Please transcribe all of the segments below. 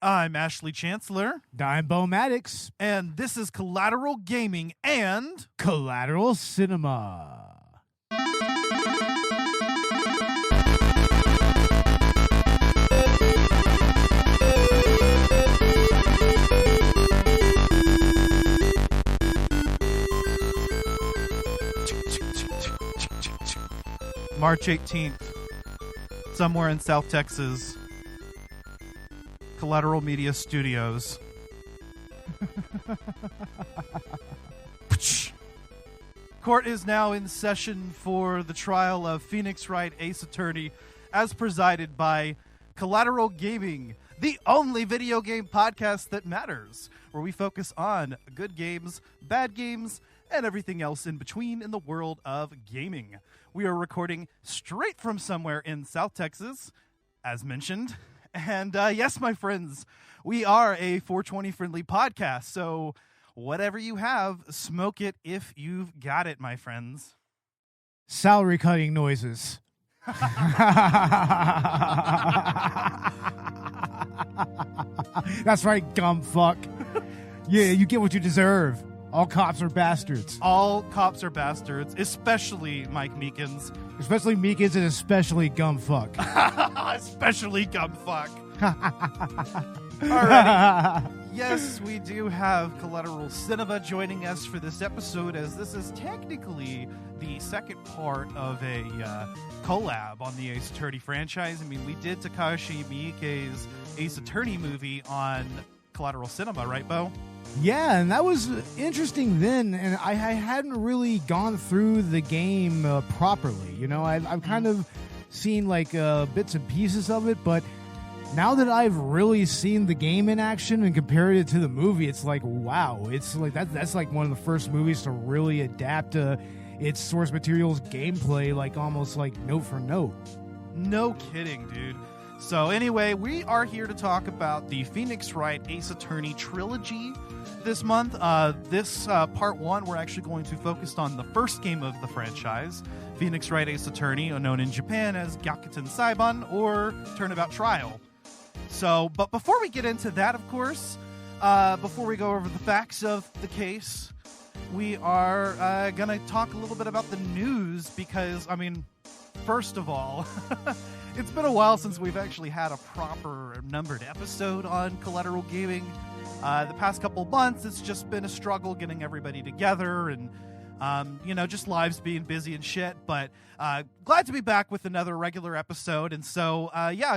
I'm Ashley Chancellor. I'm Beau Maddox. And this is Collateral Gaming and Collateral Cinema. March 18th, somewhere in South Texas, Collateral Media Studios. Court is now in session for the trial of Phoenix Wright Ace Attorney, as presided by Collateral Gaming, the only video game podcast that matters, where we focus on good games, bad games, and everything else in between in the world of gaming. We are recording straight from somewhere in South Texas, as mentioned. And yes, my friends, we are a 420 friendly podcast. So whatever you have, smoke it if you've got it, my friends. Salary cutting noises. That's right, gum fuck. Yeah, you get what you deserve. All cops are bastards. All cops are bastards, especially Mike Meekins. Especially Meekins and especially Gumfuck. Especially Gumfuck. Alrighty. Yes, we do have Collateral Cinema joining us for this episode, as this is technically the second part of a collab on the Ace Attorney franchise. I mean, we did Takashi Miike's Ace Attorney movie on Collateral Cinema, right, Beau? Yeah, and that was interesting then, and I hadn't really gone through the game properly. You know, I've kind of seen like bits and pieces of it, but now that I've really seen the game in action and compared it to the movie, it's like, wow, it's like that's like one of the first movies to really adapt its source material's gameplay, like almost like note for note. No kidding, dude. So anyway, we are here to talk about the Phoenix Wright Ace Attorney Trilogy this month. This part one, we're actually going to focus on the first game of the franchise, Phoenix Wright Ace Attorney, known in Japan as Gyakuten Saiban or Turnabout Trial. So, but before we get into that, of course, before we go over the facts of the case, we are going to talk a little bit about the news because, I mean, first of all, it's been a while since we've actually had a proper numbered episode on Collateral Gaming. The past couple months, it's just been a struggle getting everybody together and, just lives being busy and shit. But glad to be back with another regular episode. And so,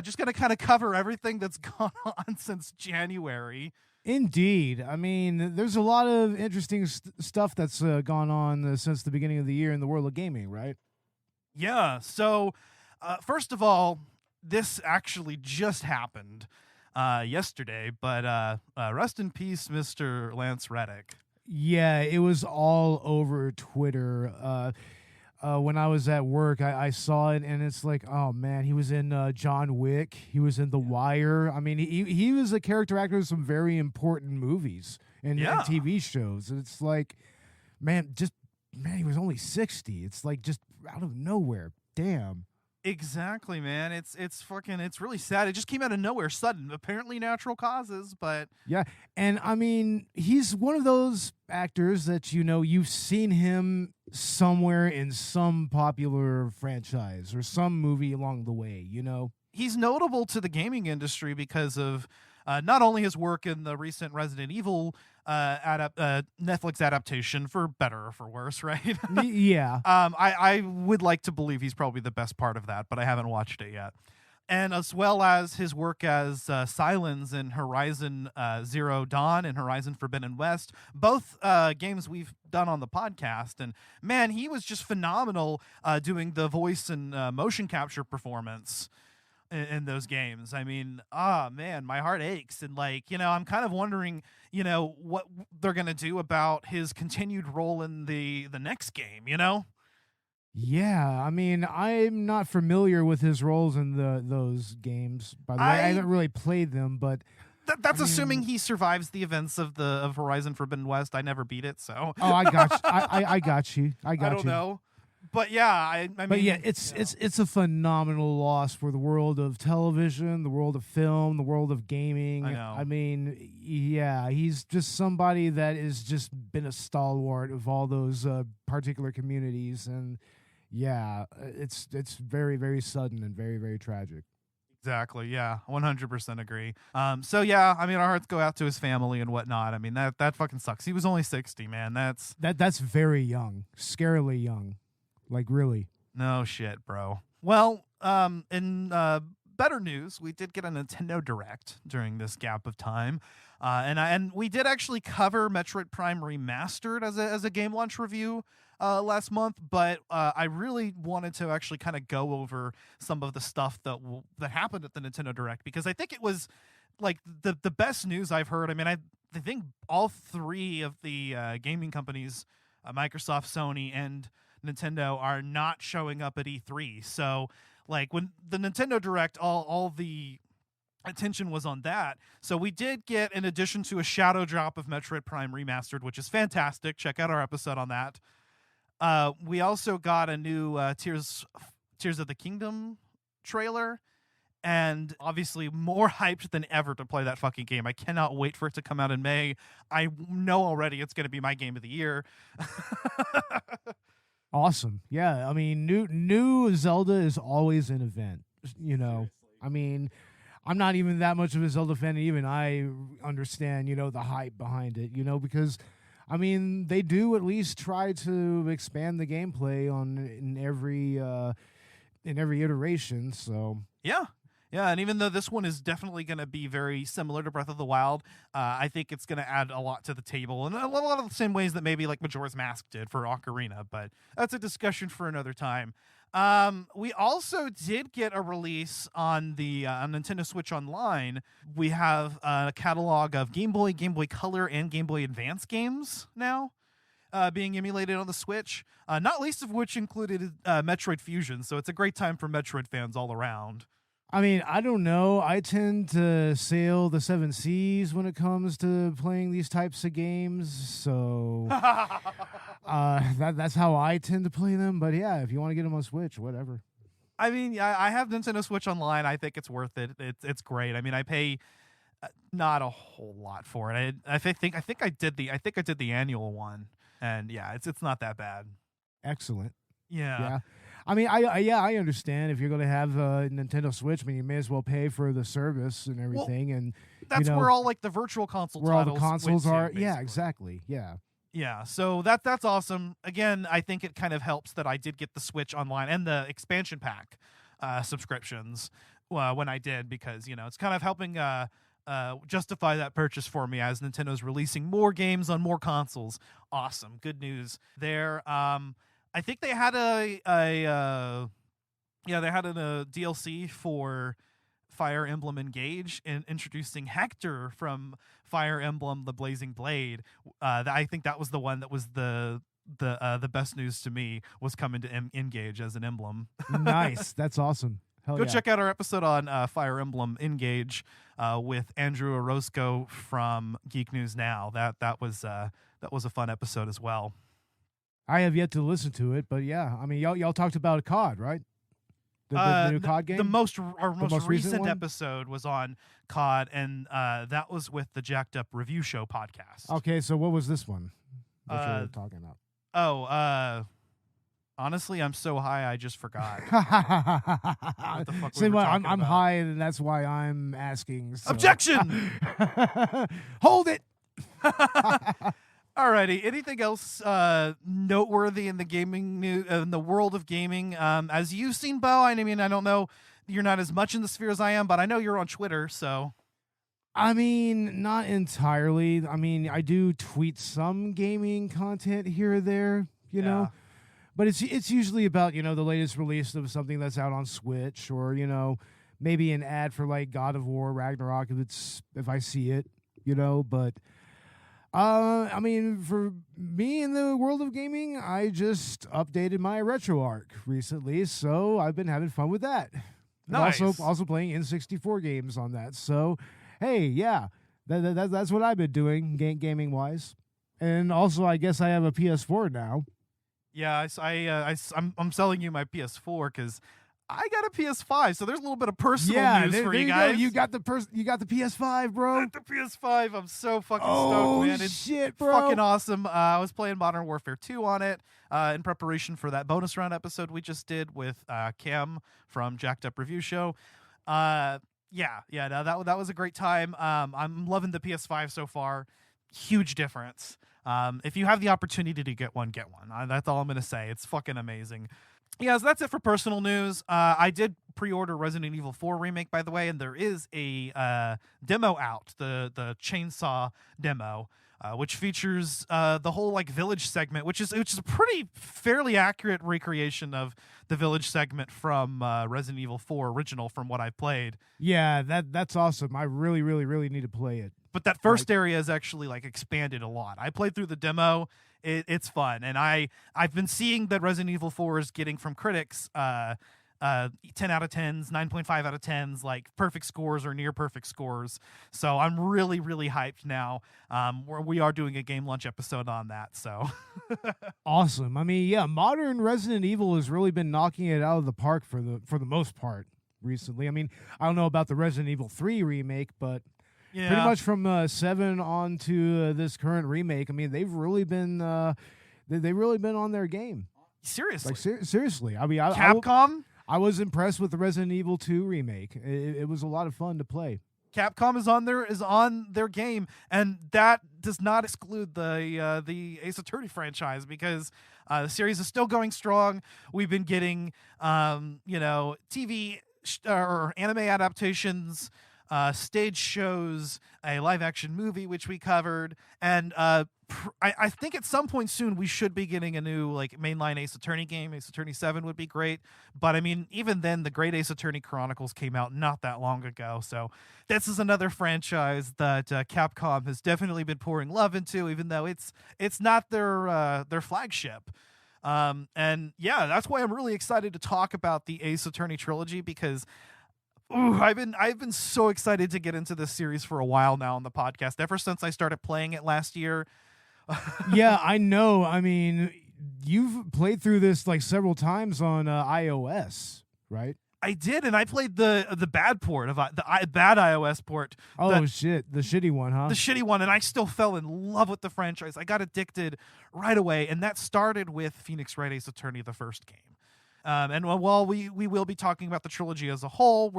just going to kind of cover everything that's gone on since January. Indeed. I mean, there's a lot of interesting stuff that's gone on since the beginning of the year in the world of gaming, right? Yeah. So, first of all, this actually just happened yesterday, but rest in peace, Mr. Lance Reddick. Yeah, it was all over Twitter. When I was at work, I saw it, and it's like, oh man, he was in John Wick, he was in The Wire. I mean, he was a character actor in some very important movies and TV shows. It's like, man, he was only 60. It's like just out of nowhere. Damn. Exactly, man. It's really sad. It just came out of nowhere, sudden. Apparently natural causes, but yeah. And I mean, he's one of those actors that you've seen him somewhere in some popular franchise or some movie along the way. He's notable to the gaming industry because of not only his work in the recent Resident Evil Netflix adaptation, for better or for worse, right? Yeah. I would like to believe he's probably the best part of that, but I haven't watched it yet. And as well as his work as Sylens in Horizon Zero Dawn and Horizon Forbidden West, both games we've done on the podcast. And man, he was just phenomenal doing the voice and motion capture performance in those games. I mean, man, my heart aches. And I'm kind of wondering, what they're going to do about his continued role in the next game, Yeah, I mean, I'm not familiar with his roles in those games. By the way, I haven't really played them, but that's assuming he survives the events of Horizon Forbidden West. I never beat it, so. Oh, I got you. I got you. I don't know. But yeah, I mean, but yeah, it's a phenomenal loss for the world of television, the world of film, the world of gaming. I know. I mean, yeah, he's just somebody that has just been a stalwart of all those particular communities, and yeah, it's very, very sudden and very, very tragic. Exactly. Yeah, 100% agree. So yeah, I mean, our hearts go out to his family and whatnot. I mean, that fucking sucks. He was only 60, man. That's very young, scarily young, like really. No shit, bro. Well, in better news, we did get a Nintendo Direct during this gap of time, and we did actually cover Metroid Prime Remastered as a game launch review last month, but I really wanted to actually kind of go over some of the stuff that happened at the Nintendo Direct, because I think it was like the best news I've heard. I mean, I think all three of the gaming companies, Microsoft, Sony, and Nintendo, are not showing up at E3. So like when the Nintendo Direct, all the attention was on that. So we did get, in addition to a shadow drop of Metroid Prime Remastered, which is fantastic. Check out our episode on that. We also got a new Tears of the Kingdom trailer, and obviously more hyped than ever to play that fucking game. I cannot wait for it to come out in May. I know already it's going to be my game of the year. Awesome. Yeah, I mean, new Zelda is always an event, you know. Seriously. I mean, I'm not even that much of a Zelda fan, and even I understand, you know, the hype behind it, you know, because I mean, they do at least try to expand the gameplay in every iteration, so Yeah, and even though this one is definitely going to be very similar to Breath of the Wild, I think it's going to add a lot to the table, in a lot of the same ways that maybe like Majora's Mask did for Ocarina, but that's a discussion for another time. We also did get a release on the on Nintendo Switch Online. We have a catalog of Game Boy, Game Boy Color, and Game Boy Advance games now being emulated on the Switch, not least of which included Metroid Fusion, so it's a great time for Metroid fans all around. I mean, I don't know. I tend to sail the seven seas when it comes to playing these types of games, so that's how I tend to play them. But yeah, if you want to get them on Switch, whatever. I mean, yeah, I have Nintendo Switch Online. I think it's worth it. It's great. I mean, I pay not a whole lot for it. I think I did the annual one, and yeah, it's not that bad. Excellent. Yeah. I mean, I understand if you're going to have a Nintendo Switch. I mean, you may as well pay for the service and everything. Well, and that's where all like the virtual console where all the titles consoles went are. to, basically. Yeah, exactly. Yeah. So that's awesome. Again, I think it kind of helps that I did get the Switch Online and the expansion pack subscriptions when I did, because you know it's kind of helping justify that purchase for me as Nintendo's releasing more games on more consoles. Awesome, good news there. I think they had a DLC for Fire Emblem Engage, and introducing Hector from Fire Emblem: The Blazing Blade. I think that was the one that was the best news to me, was coming to Engage as an emblem. Nice, that's awesome. Hell Go yeah. check out our episode on Fire Emblem Engage with Andrew Orozco from Geek News Now. That was a fun episode as well. I have yet to listen to it, but yeah, I mean, y'all talked about COD, right? The new COD game. The most recent one? episode was on COD, and that was with the Jacked Up Review Show podcast. Okay, so what was this one that you were talking about? Honestly, I'm so high I just forgot. What the fuck See, we were I'm talking about. high, and that's why I'm asking. So. Objection! Hold it. Alrighty. Anything else noteworthy in the gaming in the world of gaming? As you've seen, Beau, I mean, I don't know, you're not as much in the sphere as I am, but I know you're on Twitter, so. I mean, not entirely. I mean, I do tweet some gaming content here or there, you know, but it's usually about, you know, the latest release of something that's out on Switch, or, you know, maybe an ad for like God of War Ragnarok if I see it, you know, but. I mean, for me in the world of gaming, I just updated my RetroArch recently, so I've been having fun with that. Nice. And also playing N64 games on that. So, hey, yeah, that's what I've been doing gaming wise. And also, I guess I have a PS4 now. Yeah, I'm selling you my PS4 because I got a PS5, so there's a little bit of personal news for you guys. You got the PS5, bro. Got the PS5. I'm so fucking stoked, man. It's shit, bro. fucking awesome. I was playing Modern Warfare 2 on it in preparation for that bonus round episode we just did with Cam from Jacked Up Review Show. No, that was a great time. I'm loving the PS5 so far. Huge difference. If you have the opportunity to get one, get one. That's all I'm gonna say. It's fucking amazing. Yeah, so that's it for personal news. I did pre-order Resident Evil 4 Remake, by the way, and there is a demo out, the Chainsaw demo, which features the whole like village segment, which is a pretty fairly accurate recreation of the village segment from Resident Evil 4 original, from what I played. Yeah, that's awesome. I really, really, really need to play it. But that first area is actually like expanded a lot. I played through the demo. It's fun, and I've been seeing that Resident Evil 4 is getting from critics 10 out of 10s, 9.5 out of 10s, like perfect scores or near perfect scores. So I'm really, really hyped now. We are doing a game lunch episode on that. So awesome. I mean, yeah, modern Resident Evil has really been knocking it out of the park for the most part recently. I mean, I don't know about the Resident Evil 3 remake, but yeah, pretty much from 7 on to this current remake. I mean, they've really been on their game. Seriously, like seriously. I mean, Capcom. I was impressed with the Resident Evil 2 remake. It was a lot of fun to play. Capcom is on their game, and that does not exclude the Ace Attorney franchise, because the series is still going strong. We've been getting TV or anime adaptations, stage shows, a live action movie which we covered, and I think at some point soon we should be getting a new like mainline Ace Attorney game. Ace Attorney 7 would be great, but I mean, even then, the Great Ace Attorney Chronicles came out not that long ago, so this is another franchise that Capcom has definitely been pouring love into, even though it's not their flagship. And yeah, that's why I'm really excited to talk about the Ace Attorney trilogy, because I've been so excited to get into this series for a while now on the podcast, ever since I started playing it last year. Yeah, I know. I mean, you've played through this like several times on iOS, right? I did, and I played the bad port of the bad iOS port. Oh shit, the shitty one, huh? The shitty one, and I still fell in love with the franchise. I got addicted right away, and that started with Phoenix Wright Ace Attorney, the first game. And while we will be talking about the trilogy as a whole,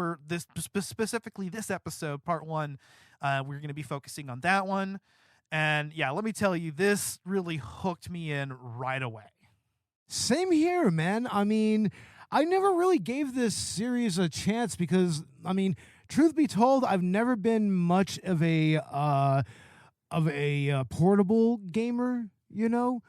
specifically this episode, part 1, we're going to be focusing on that one. And yeah, let me tell you, this really hooked me in right away. Same here, man. I mean, I never really gave this series a chance because, I mean, truth be told, I've never been much of a portable gamer, you know?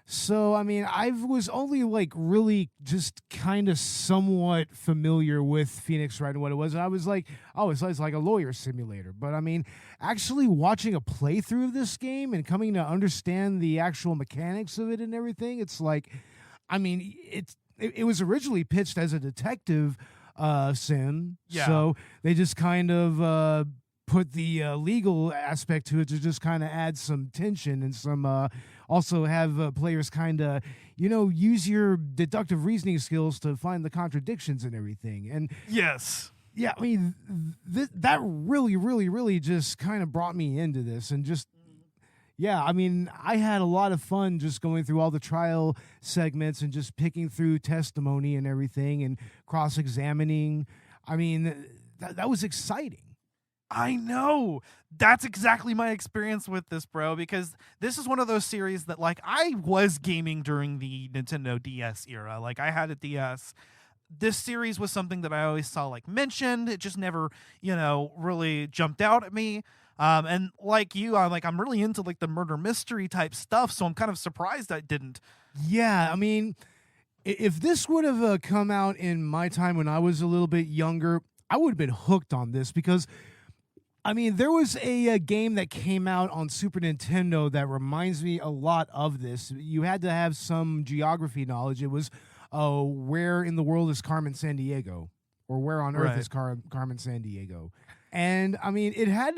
So, I mean, I was only like really just kind of somewhat familiar with Phoenix Wright and what it was. And I was like, oh, it's like a lawyer simulator. But I mean, actually watching a playthrough of this game and coming to understand the actual mechanics of it and everything, it's like, I mean, it was originally pitched as a detective sim. Yeah. So they just kind of put the legal aspect to it to just kind of add some tension and some also have players kind of, use your deductive reasoning skills to find the contradictions and everything. And yes. Yeah, I mean, that really, really, really just kind of brought me into this. And just, yeah, I mean, I had a lot of fun just going through all the trial segments and just picking through testimony and everything and cross-examining. I mean, that was exciting. I know. That's exactly my experience with this, bro, because this is one of those series that, like, I was gaming during the Nintendo DS era. Like, I had a DS. This series was something that I always saw, like, mentioned. It just never, really jumped out at me. And like you, I'm really into, like, the murder mystery type stuff, so I'm kind of surprised I didn't. Yeah, I mean, if this would have come out in my time when I was a little bit younger, I would have been hooked on this because, I mean, there was a game that came out on Super Nintendo that reminds me a lot of this. You had to have some geography knowledge. It was, where in the world is Carmen Sandiego? Or where on earth is Carmen Sandiego? And I mean, it had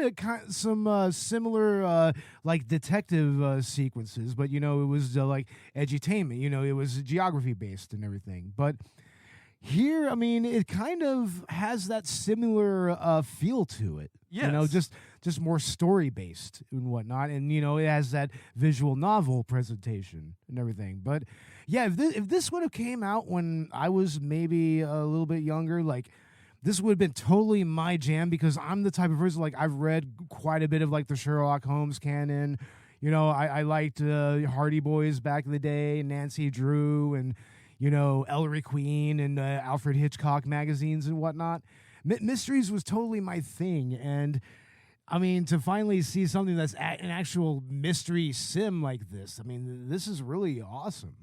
some similar like detective sequences, but it was like edutainment. It was geography based and everything. But here, I mean, it kind of has that similar feel to it. Yes. Just more story based and whatnot, and it has that visual novel presentation and everything. But yeah, if this would have came out when I was maybe a little bit younger, like, this would have been totally my jam, because I'm the type of person, like, I've read quite a bit of like the Sherlock Holmes canon. I liked Hardy Boys back in the day, Nancy Drew, and Ellery Queen and Alfred Hitchcock magazines and whatnot. Mysteries was totally my thing, and I mean, to finally see something that's an actual mystery sim like this, I mean, this is really awesome.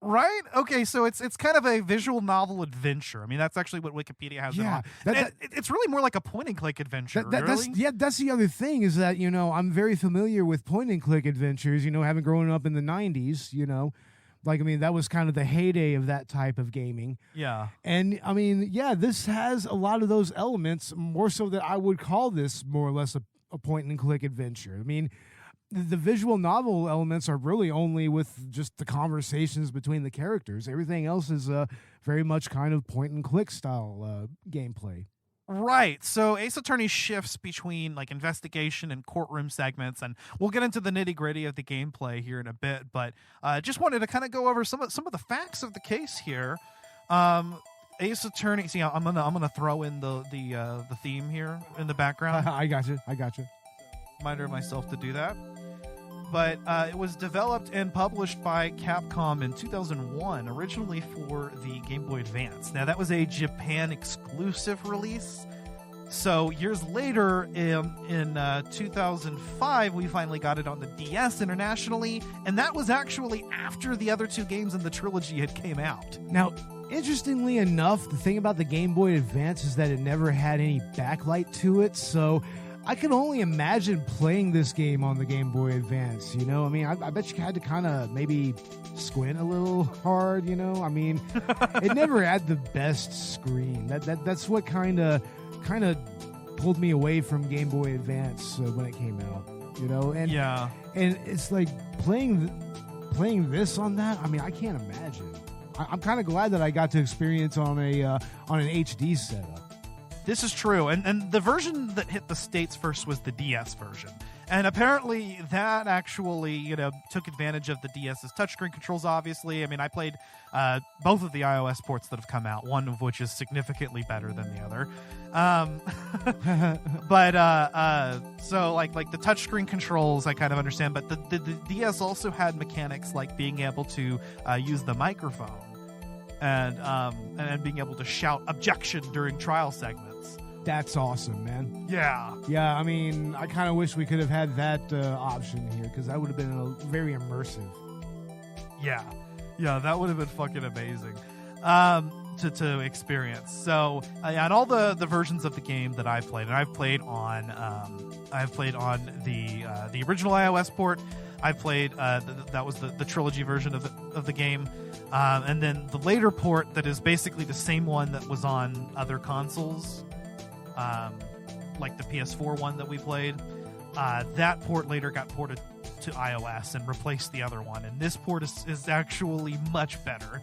Right? Okay, so it's kind of a visual novel adventure. I mean, that's actually what Wikipedia has it on. It's really more like a point-and-click adventure, really. That's the other thing, is that, I'm very familiar with point-and-click adventures, having grown up in the 90s, Like, I mean, that was kind of the heyday of that type of gaming. Yeah. And, I mean, yeah, this has a lot of those elements, more so that I would call this more or less a point-and-click adventure. I mean, the visual novel elements are really only with just the conversations between the characters. Everything else is very much kind of point-and-click style gameplay. Right. So Ace Attorney shifts between like investigation and courtroom segments, and we'll get into the nitty-gritty of the gameplay here in a bit, but just wanted to kind of go over some of the facts of the case here. Ace Attorney, see, I'm gonna throw in the theme here in the background. I got you. Reminder myself to do that. But it was developed and published by Capcom in 2001, originally for the Game Boy Advance. Now, that was a Japan exclusive release. So years later, in 2005, we finally got it on the DS internationally, and that was actually after the other two games in the trilogy had came out. Now, interestingly enough, the thing about the Game Boy Advance is that it never had any backlight to it, so I can only imagine playing this game on the Game Boy Advance, I mean, I bet you had to kind of maybe squint a little hard, I mean, it never had the best screen. That's what kind of pulled me away from Game Boy Advance when it came out, and yeah, and it's like playing this on that. I mean, I can't imagine. I'm kind of glad that I got to experience on an HD setup. This is true, and the version that hit the States first was the DS version. And apparently that actually, took advantage of the DS's touchscreen controls, obviously. I mean, I played both of the iOS ports that have come out, one of which is significantly better than the other. So like the touchscreen controls, I kind of understand, but the DS also had mechanics like being able to use the microphone and being able to shout objection during trial segments. That's awesome, man. Yeah. Yeah, I mean, I kind of wish we could have had that option here, because that would have been very immersive. Yeah, that would have been fucking amazing to experience. So, and all the versions of the game that I've played, and I've played on the original iOS port. I've played that was the trilogy version of the game, and then the later port that is basically the same one that was on other consoles. Like the PS4 one that we played, that port later got ported to iOS and replaced the other one, and this port is actually much better.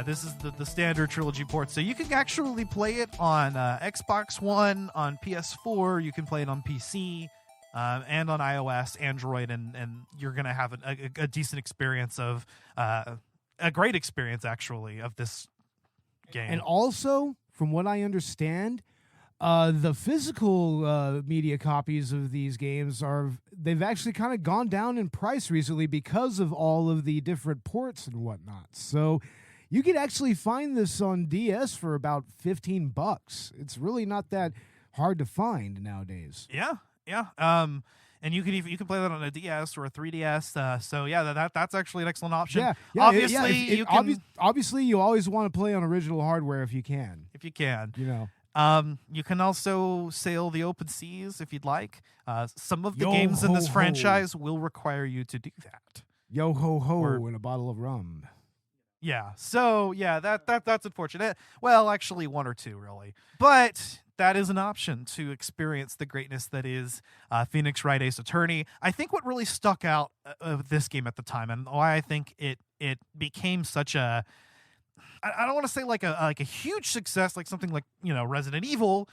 This is the standard trilogy port, so you can actually play it on Xbox One, on PS4, you can play it on PC, and on iOS, Android, and you're gonna have a decent experience of a great experience actually of this game. And also, from what I understand, the physical media copies of these games they've actually kind of gone down in price recently because of all of the different ports and whatnot. So you could actually find this on DS for about $15. It's really not that hard to find nowadays. Yeah. And you can play that on a DS or a 3DS. So yeah, that's actually an excellent option. Yeah. Obviously, obviously you always want to play on original hardware if you can. You can also sail the open seas if you'd like. Some of the games in this franchise will require you to do that. Yo ho ho and a bottle of rum. Yeah. So yeah, that's unfortunate. Well, actually, one or two really. But that is an option to experience the greatness that is Phoenix Wright Ace Attorney. I think what really stuck out of this game at the time, and why I think it became such a, I don't want to say like a huge success, like something like, you know, Resident Evil,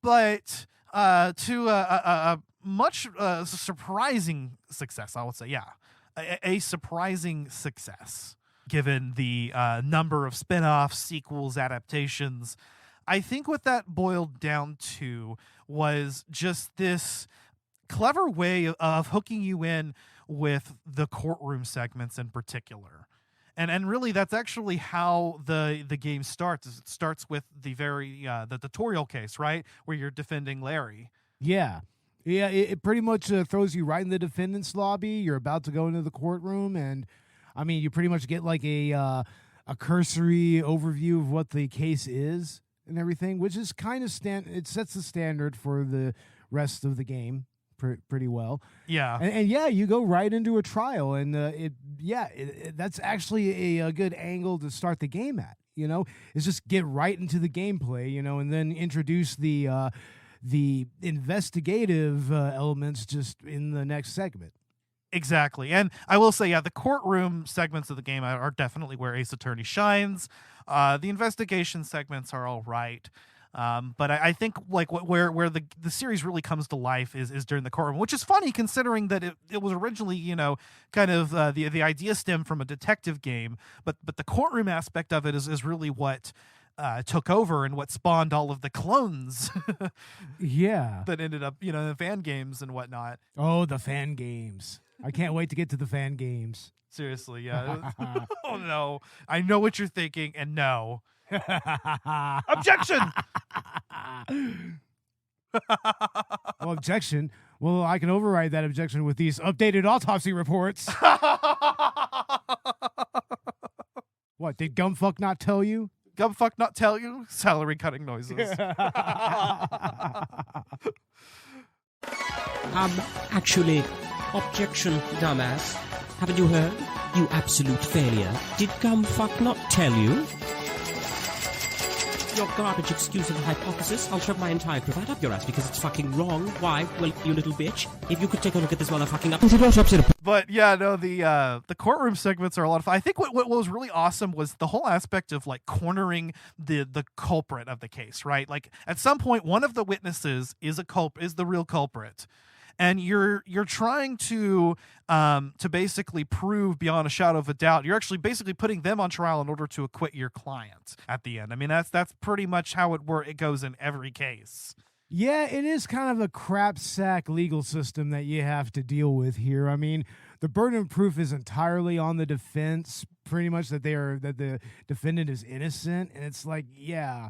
but to a much surprising success, I would say. Yeah, a surprising success given the number of spin-offs, sequels, adaptations. I think what that boiled down to was just this clever way of hooking you in with the courtroom segments in particular. And really, that's actually how the game starts. It starts with the the tutorial case, right, where you're defending Larry. Yeah. It pretty much throws you right in the defendant's lobby. You're about to go into the courtroom, and I mean, you pretty much get like a cursory overview of what the case is and everything, which is kind of it sets the standard for the rest of the game pretty well. Yeah. And yeah, you go right into a trial, and that's actually a good angle to start the game at, you know? Is just get right into the gameplay, you know, and then introduce the investigative elements just in the next segment. Exactly. And I will say, yeah, the courtroom segments of the game are definitely where Ace Attorney shines. The investigation segments are all right. But I think like where the series really comes to life is during the courtroom, which is funny considering that it was originally, you know, kind of the idea stemmed from a detective game, but the courtroom aspect of it is really what took over and what spawned all of the clones. Yeah. That ended up, you know, in fan games and whatnot. Oh, the fan games. I can't wait to get to the fan games. Seriously, yeah. Oh, no. I know what you're thinking, and no. Objection! Well, objection? Well, I can override that objection with these updated autopsy reports. What, did Gumfuck not tell you? Gumfuck not tell you? Salary cutting noises. Actually, objection, dumbass. Haven't you heard? You absolute failure. Did Gumfuck not tell you? Your garbage excuse of a hypothesis, I'll shove my entire cravat up your ass because it's fucking wrong. Why? Well, you little bitch. If you could take a look at this motherfucking up. But yeah, no, the courtroom segments are a lot of fun. I think what was really awesome was the whole aspect of like cornering the culprit of the case, right? Like at some point, one of the witnesses is the real culprit. And you're trying to basically prove beyond a shadow of a doubt. You're actually basically putting them on trial in order to acquit your client at the end. I mean, that's pretty much how it goes in every case. Yeah, it is kind of a crap sack legal system that you have to deal with here. I mean, the burden of proof is entirely on the defense, pretty much that the defendant is innocent, and it's like, yeah.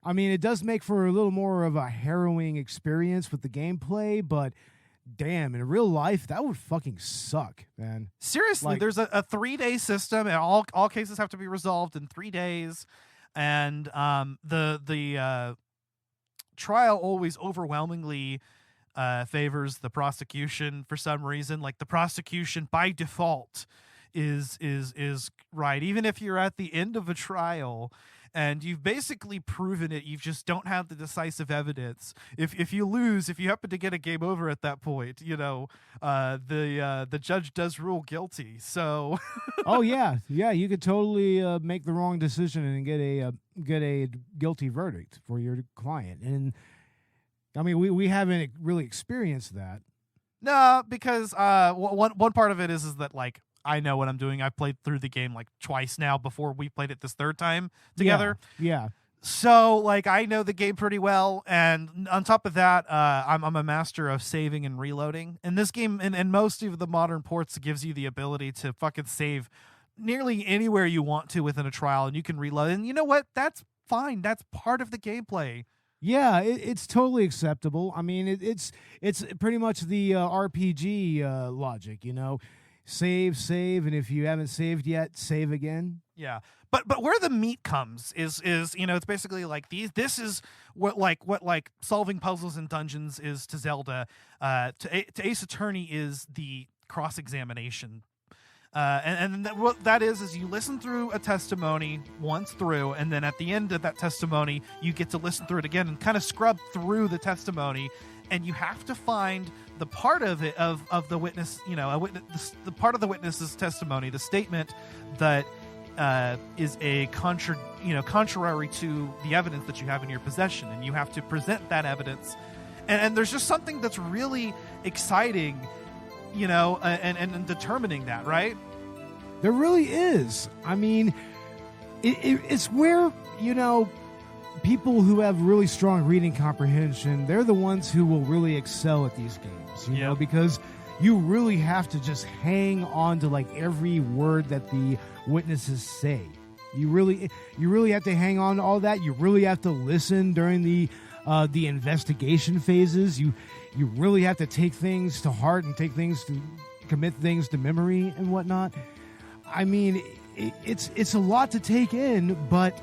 I mean, it does make for a little more of a harrowing experience with the gameplay, but damn, in real life, that would fucking suck, man. Seriously, like, there's a 3-day system, and all cases have to be resolved in 3 days, and the trial always overwhelmingly favors the prosecution for some reason. Like the prosecution by default is right, even if you're at the end of a trial. And you've basically proven it. You just don't have the decisive evidence. If you lose, if you happen to get a game over at that point, you know, the judge does rule guilty. So, oh yeah, you could totally make the wrong decision and get a guilty verdict for your client. And I mean, we haven't really experienced that. No, because one part of it is that like, I know what I'm doing. I've played through the game like twice now before we played it this third time together. Yeah. So like I know the game pretty well, and on top of that, I'm a master of saving and reloading. And this game, and most of the modern ports, gives you the ability to fucking save nearly anywhere you want to within a trial, and you can reload. And you know what? That's fine. That's part of the gameplay. Yeah, it's totally acceptable. I mean, it's pretty much the RPG logic, you know. Save, and if you haven't saved yet, save again. Yeah, but where the meat comes is you know, it's basically like this is what solving puzzles and dungeons is to Zelda. To Ace Attorney is the cross-examination What that is you listen through a testimony once through, and then at the end of that testimony, you get to listen through it again and kind of scrub through the testimony, and you have to find the part of it of the witness, the part of the witness's testimony, the statement that is a contrary to the evidence that you have in your possession, and you have to present that evidence. And there's just something that's really exciting, and determining that, right? There really is. I mean, it's where, people who have really strong reading comprehension, they're the ones who will really excel at these games, you know, because you really have to just hang on to like every word that the witnesses say. You really have to hang on to all that. You really have to listen during the investigation phases. You really have to take things to heart and commit things to memory and whatnot. I mean, it's a lot to take in, but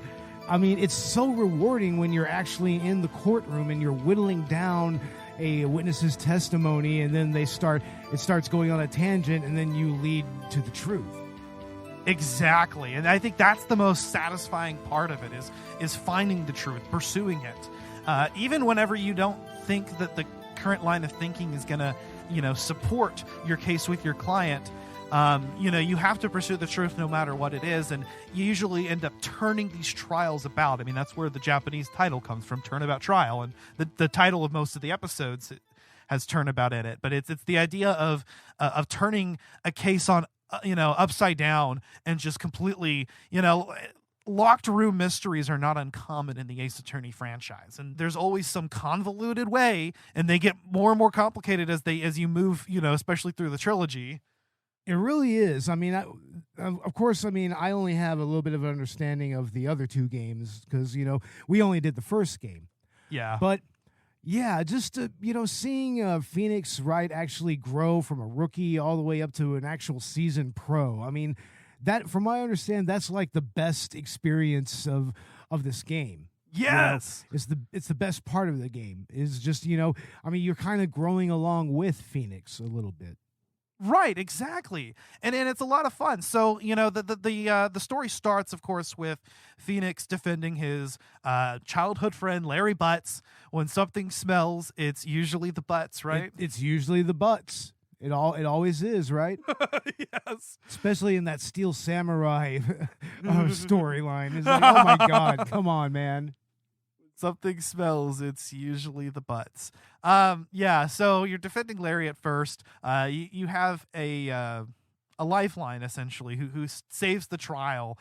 I mean, it's so rewarding when you're actually in the courtroom and you're whittling down a witness's testimony, and then it starts going on a tangent, and then you lead to the truth. Exactly. And I think that's the most satisfying part of it is finding the truth, pursuing it. Even whenever you don't think that the current line of thinking is going to, support your case with your client, you have to pursue the truth no matter what it is. And you usually end up turning these trials about. I mean, that's where the Japanese title comes from, Turnabout Trial. And the title of most of the episodes has Turnabout in it. But it's the idea of turning a case on, upside down and just completely, locked room mysteries are not uncommon in the Ace Attorney franchise, and there's always some convoluted way, and they get more and more complicated as you move, especially through the trilogy. It really is. I mean, of course, I only have a little bit of an understanding of the other two games because, we only did the first game. Yeah. But yeah, just seeing Phoenix Wright actually grow from a rookie all the way up to an actual seasoned pro. I mean, that, from my understanding, that's like the best experience of this game. Yes, it's the best part of the game. Is just you're kind of growing along with Phoenix a little bit. Right, exactly, and it's a lot of fun. So the story starts, of course, with Phoenix defending his childhood friend Larry Butts. When something smells, it's usually the butts, right? It's usually the butts. It always is, right? Yes. Especially in that Steel Samurai storyline. It's like, oh my God, come on, man. Something smells, it's usually the butts. So you're defending Larry at first. You have a lifeline, essentially, who saves the trial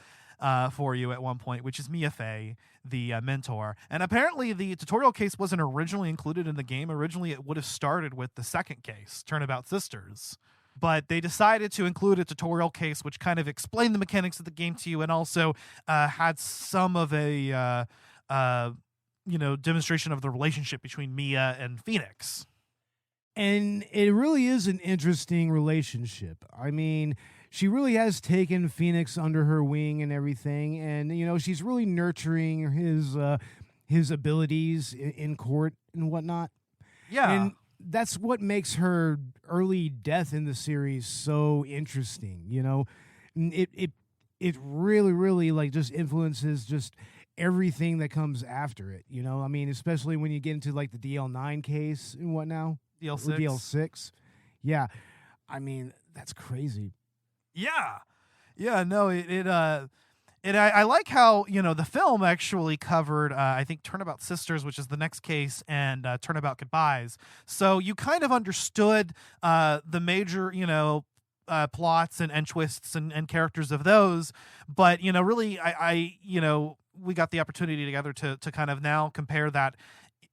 for you at one point, which is Miike, the mentor. And apparently the tutorial case wasn't originally included in the game. Originally, it would have started with the second case, Turnabout Sisters. But they decided to include a tutorial case which kind of explained the mechanics of the game to you and also had some of a demonstration of the relationship between Mia and Phoenix. And it really is an interesting relationship. I mean, she really has taken Phoenix under her wing and everything, and she's really nurturing his abilities in court and whatnot. Yeah. And that's what makes her early death in the series so interesting, It really, really like just influences just everything that comes after it, especially when you get into like the DL9 case and what now? DL6. DL6. Yeah. That's crazy. Yeah. Yeah, no, I like how, the film actually covered, I think, Turnabout Sisters, which is the next case, and Turnabout Goodbyes. So you kind of understood the major, plots and twists and characters of those. But, really, I we got the opportunity together to kind of now compare that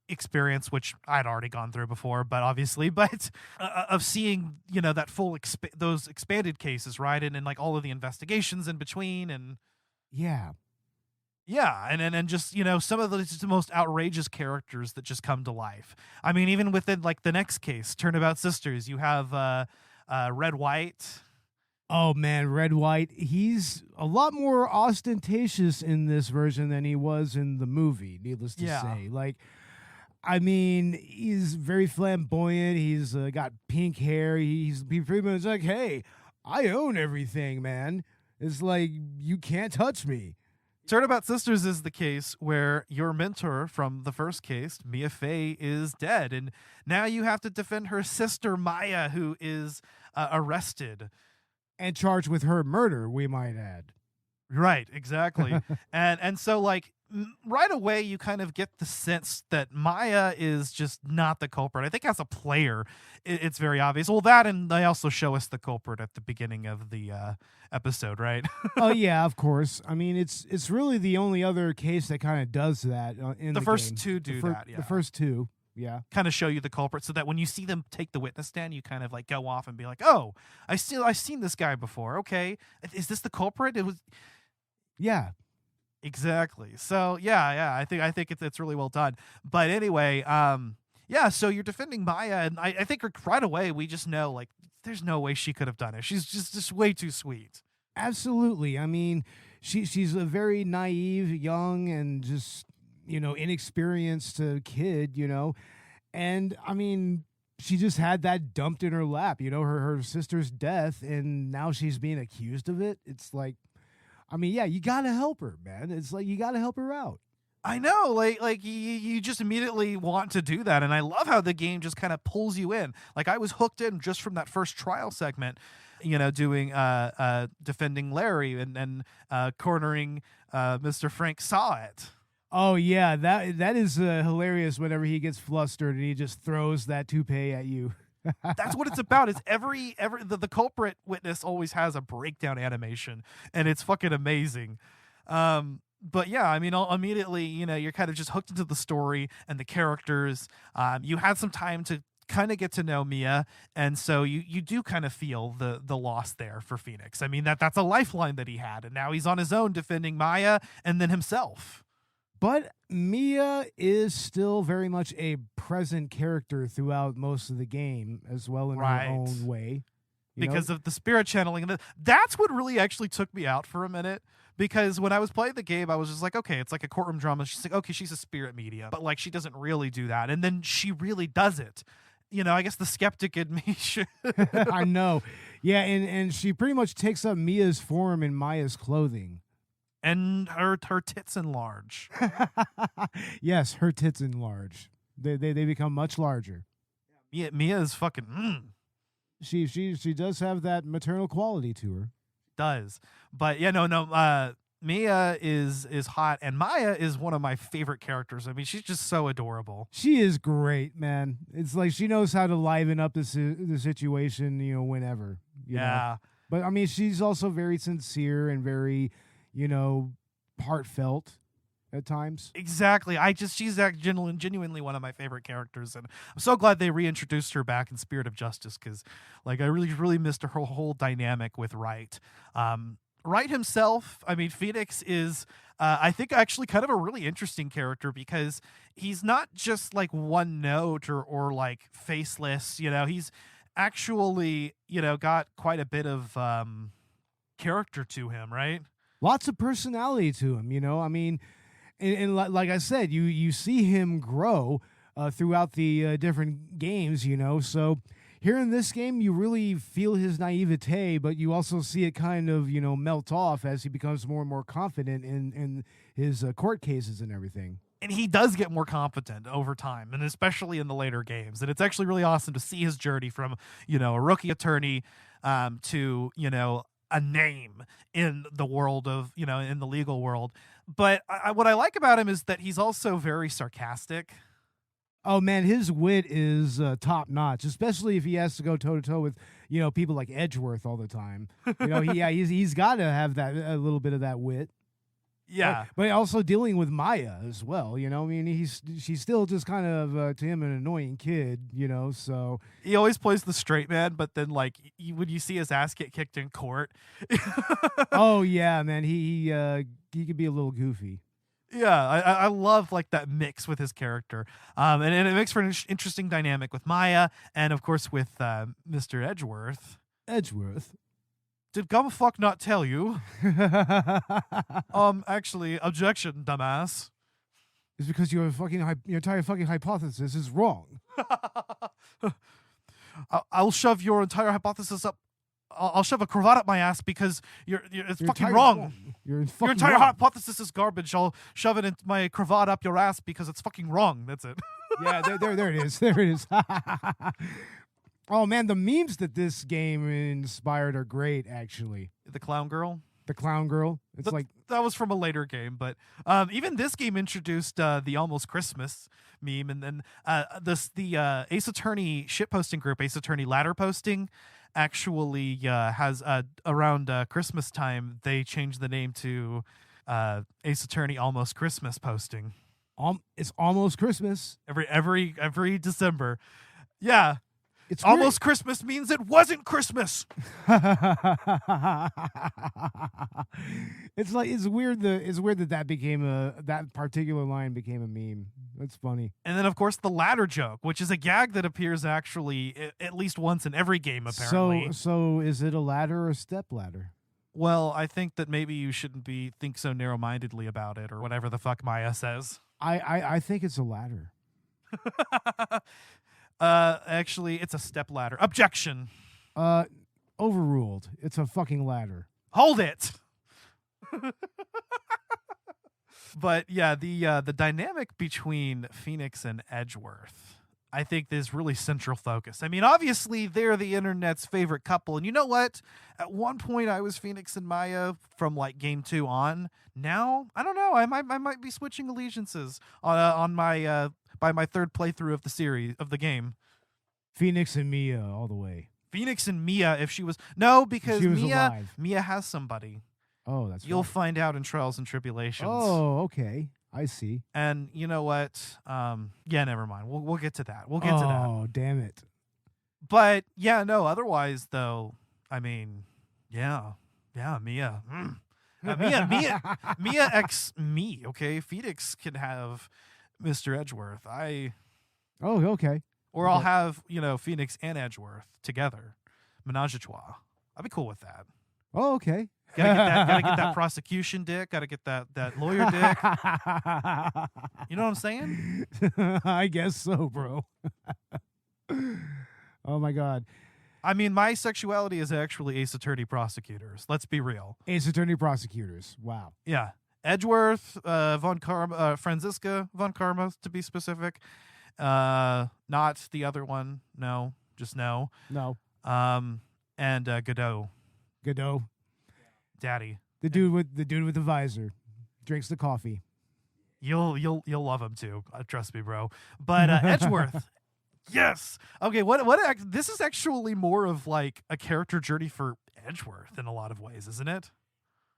experience, which I'd already gone through before, but of seeing, that full, those expanded cases, right? And like all of the investigations in between and. Yeah. Yeah, and just, some of the most outrageous characters that just come to life. I mean, even within, like, the next case, Turnabout Sisters, you have Red White. Oh, man, Red White. He's a lot more ostentatious in this version than he was in the movie, needless to say. Like, he's very flamboyant. He's got pink hair. He's pretty much like, hey, I own everything, man. It's like, you can't touch me. Turnabout Sisters is the case where your mentor from the first case, Mia Fey, is dead, and now you have to defend her sister Maya, who is arrested. And charged with her murder, we might add. Right, exactly. and so, like, right away you kind of get the sense that Maya is just not the culprit. I think as a player, it's very obvious. Well, that, and they also show us the culprit at the beginning of the episode, right? Oh yeah, of course. I mean, it's really the only other case that kind of does that in the first game. two do that, yeah. The first two, yeah. Kind of show you the culprit, so that when you see them take the witness stand, you kind of like go off and be like, "Oh, I've seen this guy before. Okay, is this the culprit?" It was, yeah, exactly. So yeah, I think it's really well done. But anyway, yeah. So you're defending Maya, and I think right away we just know, like, there's no way she could have done it. She's just way too sweet. Absolutely. I mean, she's a very naive, young, and just, inexperienced kid, and I mean, she just had that dumped in her lap, her sister's death, and now she's being accused of it. It's like, I mean, yeah, you gotta help her, man. It's like, you gotta help her out. I know, like you just immediately want to do that, and I love how the game just kind of pulls you in. Like, I was hooked in just from that first trial segment, doing defending Larry and cornering Mr. Frank Saw It. Oh yeah, that is hilarious. Whenever he gets flustered and he just throws that toupee at you. That's what it's about. Is the culprit witness always has a breakdown animation, and it's fucking amazing. But yeah, I mean, immediately, you're kind of just hooked into the story and the characters. You had some time to kind of get to know Mia, and so you do kind of feel the loss there for Phoenix. I mean, that's a lifeline that he had, and now he's on his own defending Maya and then himself. But Mia is still very much a present character throughout most of the game, as well, in her own way. Because of the spirit channeling. And that's what really actually took me out for a minute. Because when I was playing the game, I was just like, okay, it's like a courtroom drama. She's like, okay, she's a spirit medium. But, like, she doesn't really do that. And then she really does it. I guess the skeptic in me should. I know. Yeah, and she pretty much takes up Mia's form in Maya's clothing. And her tits enlarge. Yes, her tits enlarge. They become much larger. Mia is fucking. She does have that maternal quality to her. Does, but yeah, no. Mia is hot, and Maya is one of my favorite characters. I mean, she's just so adorable. She is great, man. It's like she knows how to liven up the situation, whenever. You know? But I mean, she's also very sincere and very, heartfelt at times. Exactly. She's genuinely one of my favorite characters, and I'm so glad they reintroduced her back in Spirit of Justice, because, like, I really missed her whole dynamic with Wright. Wright himself, I mean, Phoenix is, I think, actually kind of a really interesting character, because he's not just like one note or like faceless. He's actually got quite a bit of character to him, right? Lots of personality to him. I mean. And like I said, you see him grow throughout the different games, So here in this game, you really feel his naivete, but you also see it kind of, melt off as he becomes more and more confident in his court cases and everything. And he does get more confident over time, and especially in the later games. And it's actually really awesome to see his journey from, a rookie attorney to, a name in the world of, in the legal world. But what I like about him is that he's also very sarcastic. Oh man, his wit is top notch, especially if he has to go toe to toe with people like Edgeworth all the time. He's got to have that a little bit of that wit. Yeah, but also dealing with Maya as well. I mean, she's still just kind of to him an annoying kid. So he always plays the straight man, but then like when you see his ass get kicked in court. Oh yeah, man, he could be a little goofy. Yeah, I love like that mix with his character, and it makes for an interesting dynamic with Maya, and of course with Mr. Edgeworth. Did Gumfuck not tell you? Actually, objection, dumbass. It's because your entire fucking hypothesis is wrong. I'll shove your entire hypothesis up I'll shove a cravat up my ass because it's fucking entire- wrong. Your Your entire hypothesis is garbage. I'll shove it in my cravat up your ass because it's fucking wrong. That's it. Yeah, there it is. There it is. Oh man, the memes that this game inspired are great. Actually, The clown girl. the clown girl. It's like That was from a later game, but even this game introduced the Almost Christmas meme, and then the Ace Attorney shitposting group, Ace Attorney ladder posting, actually has around Christmas time they changed the name to Ace Attorney Almost Christmas posting. it's almost Christmas. Every December, yeah. It's Almost Christmas means it wasn't Christmas. It's weird that became that particular line became a meme. That's funny. And then, of course, the ladder joke, which is a gag that appears actually at least once in every game, apparently. So is it a ladder or a step ladder? Well, I think that maybe you shouldn't think so narrow-mindedly about it, or whatever the fuck Maya says. I think it's a ladder. Actually, it's a step ladder. Objection. Overruled. It's a fucking ladder. Hold it. But yeah, the dynamic between Phoenix and Edgeworth, I think, is really central focus. I mean, obviously, they're the internet's favorite couple, and you know what? At one point, I was Phoenix and Maya from like game 2 on. Now, I don't know. I might be switching allegiances on my by my third playthrough of the game. Phoenix and Mia all the way. Phoenix and Mia, if she was because she was Mia alive. Mia has somebody. Oh, that's You'll right. find out in Trials and Tribulations. Oh, okay. I see. And you know what? Yeah, never mind. We'll get to that. We'll get to that. Oh, damn it. But yeah, no. Otherwise, though, I mean, yeah, Mia. Mia x me. Okay, Phoenix can have Mr. Edgeworth. Oh, okay. Or I'll have Phoenix and Edgeworth together, menage a trois. I'd be cool with that. Oh, okay. Gotta get that prosecution dick. Gotta get that lawyer dick. You know what I'm saying? I guess so, bro. Oh my God. I mean, my sexuality is actually Ace Attorney prosecutors. Let's be real. Ace Attorney prosecutors. Wow. Yeah. Edgeworth, Franziska von Karma, to be specific. Not the other one. No, just no. No. And Godot. Godot. Daddy. The dude with the visor drinks the coffee. You'll love him too. Trust me, bro. But Edgeworth. Yes. Okay. This is actually more of like a character journey for Edgeworth in a lot of ways, isn't it?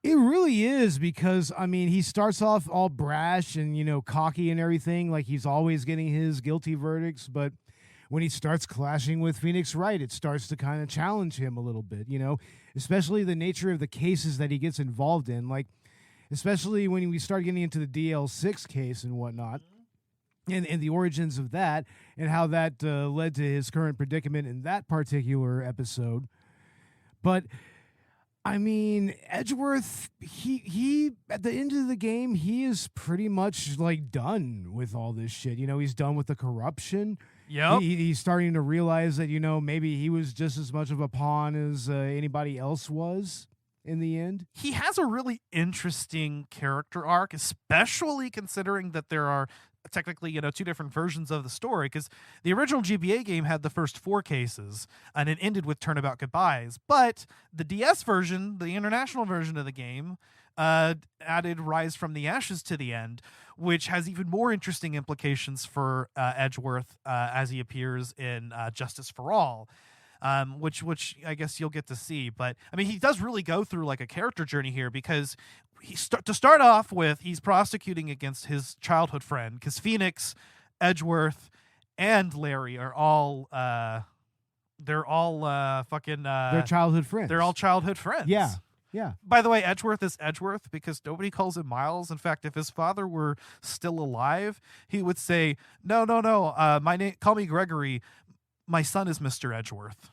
It really is, because I mean, he starts off all brash and cocky and everything, like he's always getting his guilty verdicts, but when he starts clashing with Phoenix Wright, it starts to kind of challenge him a little bit, especially the nature of the cases that he gets involved in, like especially when we start getting into the DL6 case and whatnot, and the origins of that, and how that led to his current predicament in that particular episode. But I mean, Edgeworth, he at the end of the game, he is pretty much like done with all this shit. He's done with the corruption. Yep. He's starting to realize that, maybe he was just as much of a pawn as anybody else was in the end. He has a really interesting character arc, especially considering that there are technically, 2 different versions of the story, because the original GBA game had the first 4 cases and it ended with Turnabout goodbyes. But the DS version, the international version of the game, added Rise from the Ashes to the end, which has even more interesting implications for Edgeworth as he appears in Justice for All. Which I guess you'll get to see. But I mean, he does really go through like a character journey here, because to start off with, he's prosecuting against his childhood friend, because Phoenix, Edgeworth, and Larry are all they're childhood friends. They're all childhood friends. Yeah. Yeah. By the way, Edgeworth is Edgeworth because nobody calls him Miles. In fact, if his father were still alive, he would say, "No. My name, call me Gregory. My son is Mr. Edgeworth."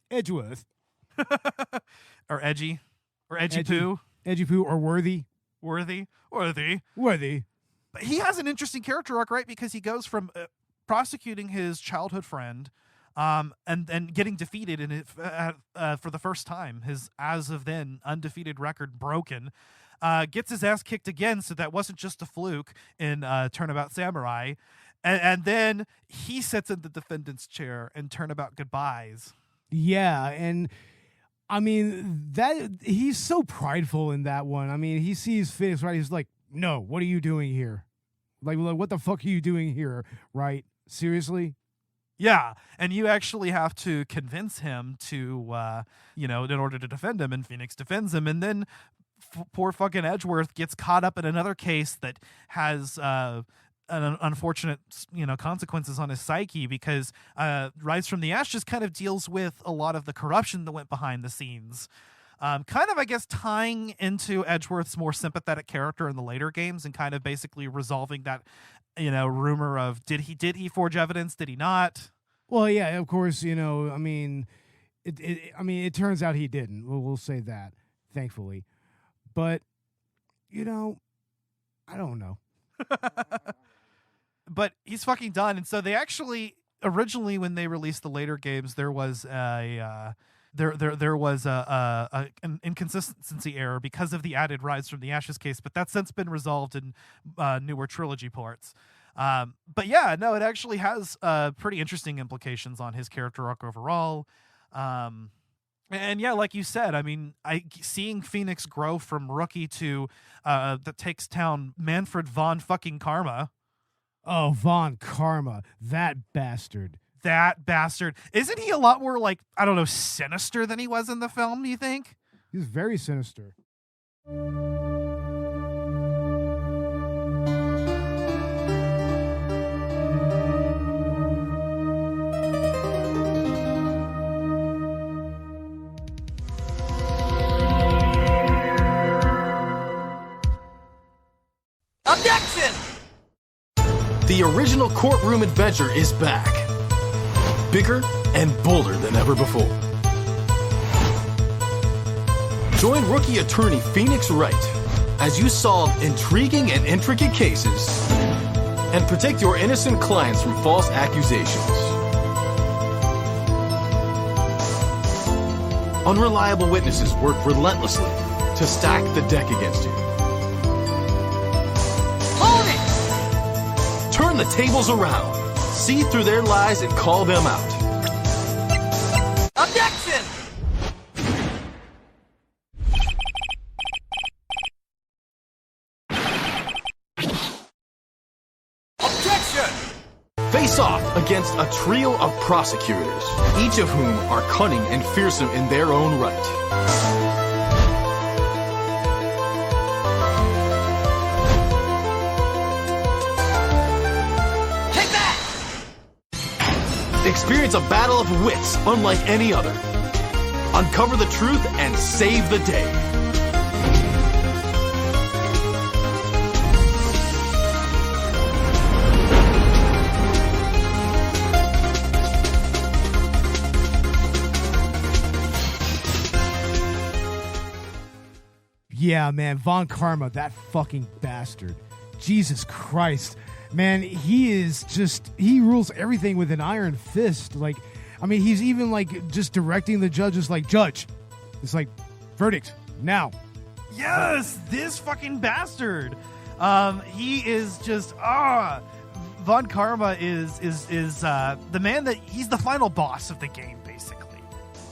Edgeworth. Or Edgy. Or Edgy Poo. Edgy Poo or Worthy. Worthy. But he has an interesting character arc, right? Because he goes from prosecuting his childhood friend and getting defeated in it for the first time. His as of then undefeated record broken. Gets his ass kicked again, so that wasn't just a fluke in Turnabout Samurai. And then he sits in the defendant's chair and Turnabout goodbyes. Yeah, and I mean that he's so prideful in that one. I mean, he sees Phoenix Wright, he's like, "No, what are you doing here? Like what the fuck are you doing here, right? Seriously?" Yeah, and you actually have to convince him to, in order to defend him, and Phoenix defends him, and then poor fucking Edgeworth gets caught up in another case that has unfortunate, consequences on his psyche, because Rise from the Ashes kind of deals with a lot of the corruption that went behind the scenes. Kind of, I guess, tying into Edgeworth's more sympathetic character in the later games and kind of basically resolving that, rumor of did he forge evidence? Did he not? Well, yeah, of course, it turns out he didn't. We'll say that, thankfully. But, I don't know. But he's fucking done. And so they actually, originally when they released the later games, there was an inconsistency error because of the added Rise from the Ashes case, but that's since been resolved in newer trilogy parts. But yeah, no, it actually has pretty interesting implications on his character arc overall. And yeah, like you said, I mean, seeing Phoenix grow from rookie to that takes down Manfred von fucking Karma. Oh, Von Karma, that bastard. That bastard. Isn't he a lot more sinister than he was in the film, do you think? He's very sinister. Objection! The original courtroom adventure is back. Bigger and bolder than ever before. Join rookie attorney Phoenix Wright as you solve intriguing and intricate cases and protect your innocent clients from false accusations. Unreliable witnesses work relentlessly to stack the deck against you. Turn the tables around, see through their lies, and call them out. Objection! Objection! Face off against a trio of prosecutors, each of whom are cunning and fearsome in their own right. Experience a battle of wits unlike any other. Uncover the truth and save the day. Yeah, man, Von Karma, that fucking bastard. Jesus Christ. Man, he rules everything with an iron fist. Like, I mean, he's even like just directing the judges like, "Judge, it's like, verdict, now." Yes, this fucking bastard. He is just, Von Karma is the man he's the final boss of the game, basically.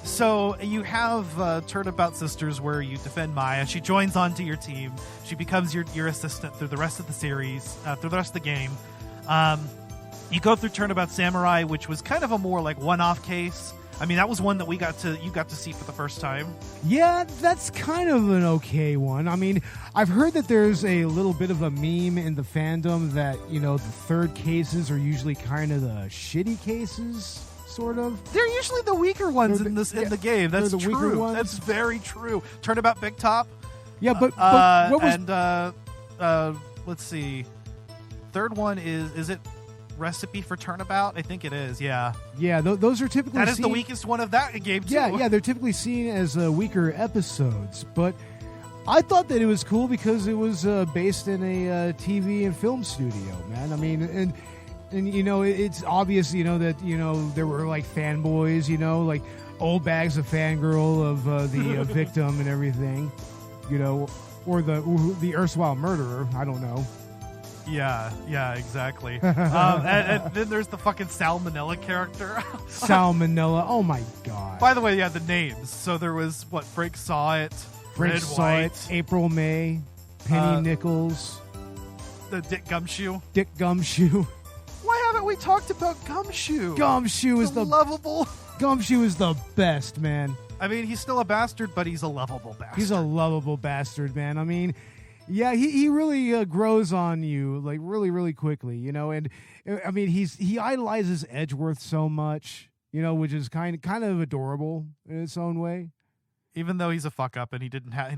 So you have Turnabout Sisters where you defend Maya. She joins onto your team. She becomes your assistant through the rest of the series, through the rest of the game. You go through Turnabout Samurai, which was kind of a more like one-off case. I mean, that was one that you got to see for the first time. Yeah, that's kind of an okay one. I mean, I've heard that there's a little bit of a meme in the fandom that, the third cases are usually kind of the shitty cases. Sort of. They're usually the weaker ones in the game. That's true. That's very true. Turnabout Big Top. Yeah, but what was... And let's see. Third one is it Recipe for Turnabout? I think it is. Yeah. Yeah, those are typically that is the weakest one of that game too. Yeah, they're typically seen as weaker episodes, but I thought that it was cool because it was based in a TV and film studio, man. I mean, and And, it's obvious, that, there were, like, fanboys, like, old bags of fangirl of the victim and everything, or the erstwhile murderer. I don't know. Yeah, exactly. And then there's the fucking Salmonella character. Salmonella. Oh, my God. By the way, yeah, the names. So there was, Frank Saw It, Frank Red Saw White, It, April May, Penny Nichols. the Dick Gumshoe. Dick Gumshoe. Why haven't we talked about Gumshoe? Gumshoe is the lovable. Gumshoe is the best, man. I mean, he's still a bastard, but he's a lovable bastard. He's a lovable bastard, man. I mean, yeah, he really grows on you, like, really, really quickly, and I mean, he idolizes Edgeworth so much, which is kind of adorable in its own way. Even though he's a fuck up and he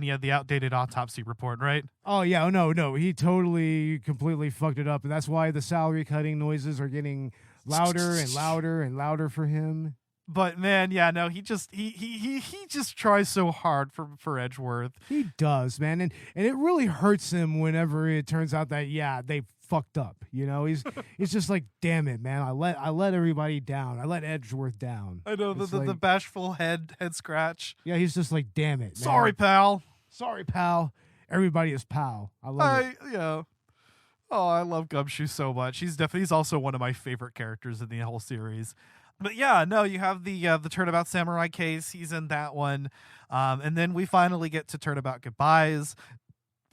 had the outdated autopsy report, right? Oh yeah, no, he totally, completely fucked it up, and that's why the salary cutting noises are getting louder and louder and louder for him. But man, yeah, no, he just tries so hard for Edgeworth. He does, man, and it really hurts him whenever it turns out that they fucked up. He's just like, damn it, man, I let everybody down. I let Edgeworth down. I know the bashful head scratch. Yeah, he's just like, damn it, man. Sorry, pal. Sorry, pal. Everybody is pal. I love it. Yeah. Oh, I love Gumshoe so much. He's also one of my favorite characters in the whole series. But yeah, no, you have the Turnabout Samurai case. He's in that one. And then we finally get to Turnabout Goodbyes.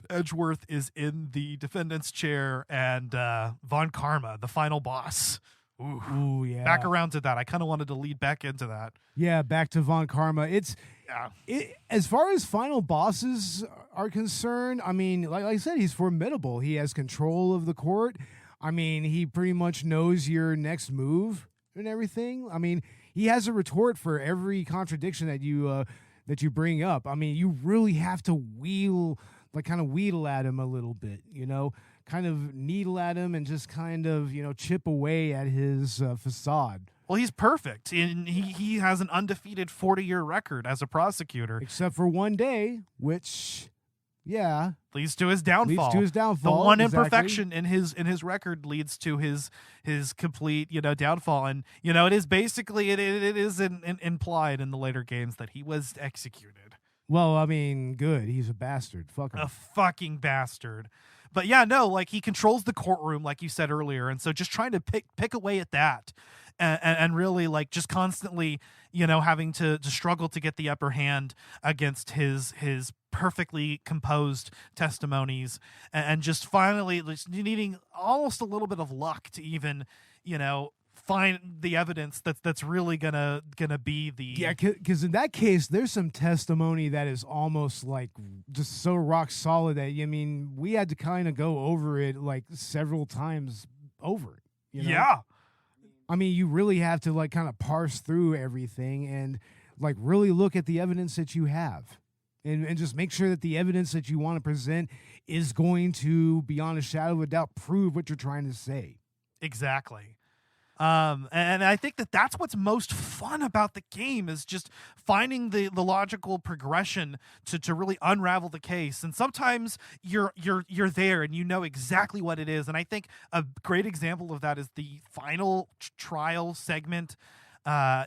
Edgeworth is in the defendant's chair, and Von Karma, the final boss. Ooh, yeah. Back around to that. I kind of wanted to lead back into that. Yeah, back to Von Karma. As far as final bosses are concerned, I mean, like I said, he's formidable. He has control of the court. I mean, he pretty much knows your next move and everything. I mean, he has a retort for every contradiction that you bring up. I mean, you really have to kind of wheedle at him a little bit, kind of needle at him and just kind of, chip away at his facade. Well, he's perfect. And he has an undefeated 40-year record as a prosecutor. Except for one day, which, yeah, leads to his downfall. The one imperfection in his record leads to his complete, downfall. And, it is basically, it is implied in the later games that he was executed. Well, I mean, good. He's a bastard. Fuck him. A fucking bastard. But yeah, no, like, he controls the courtroom, like you said earlier. And so just trying to pick away at that and really, like, just constantly, having to struggle to get the upper hand against his perfectly composed testimonies and just finally just needing almost a little bit of luck to even, find the evidence that's really gonna be the... Yeah, because in that case, there's some testimony that is almost like just so rock solid that, I mean, we had to kind of go over it like several times over it. Yeah. I mean, you really have to like kind of parse through everything and like really look at the evidence that you have and just make sure that the evidence that you want to present is going to, beyond a shadow of a doubt, prove what you're trying to say. Exactly. And I think that's what's most fun about the game is just finding the logical progression to really unravel the case. And sometimes you're there and you know exactly what it is. And I think a great example of that is the final trial segment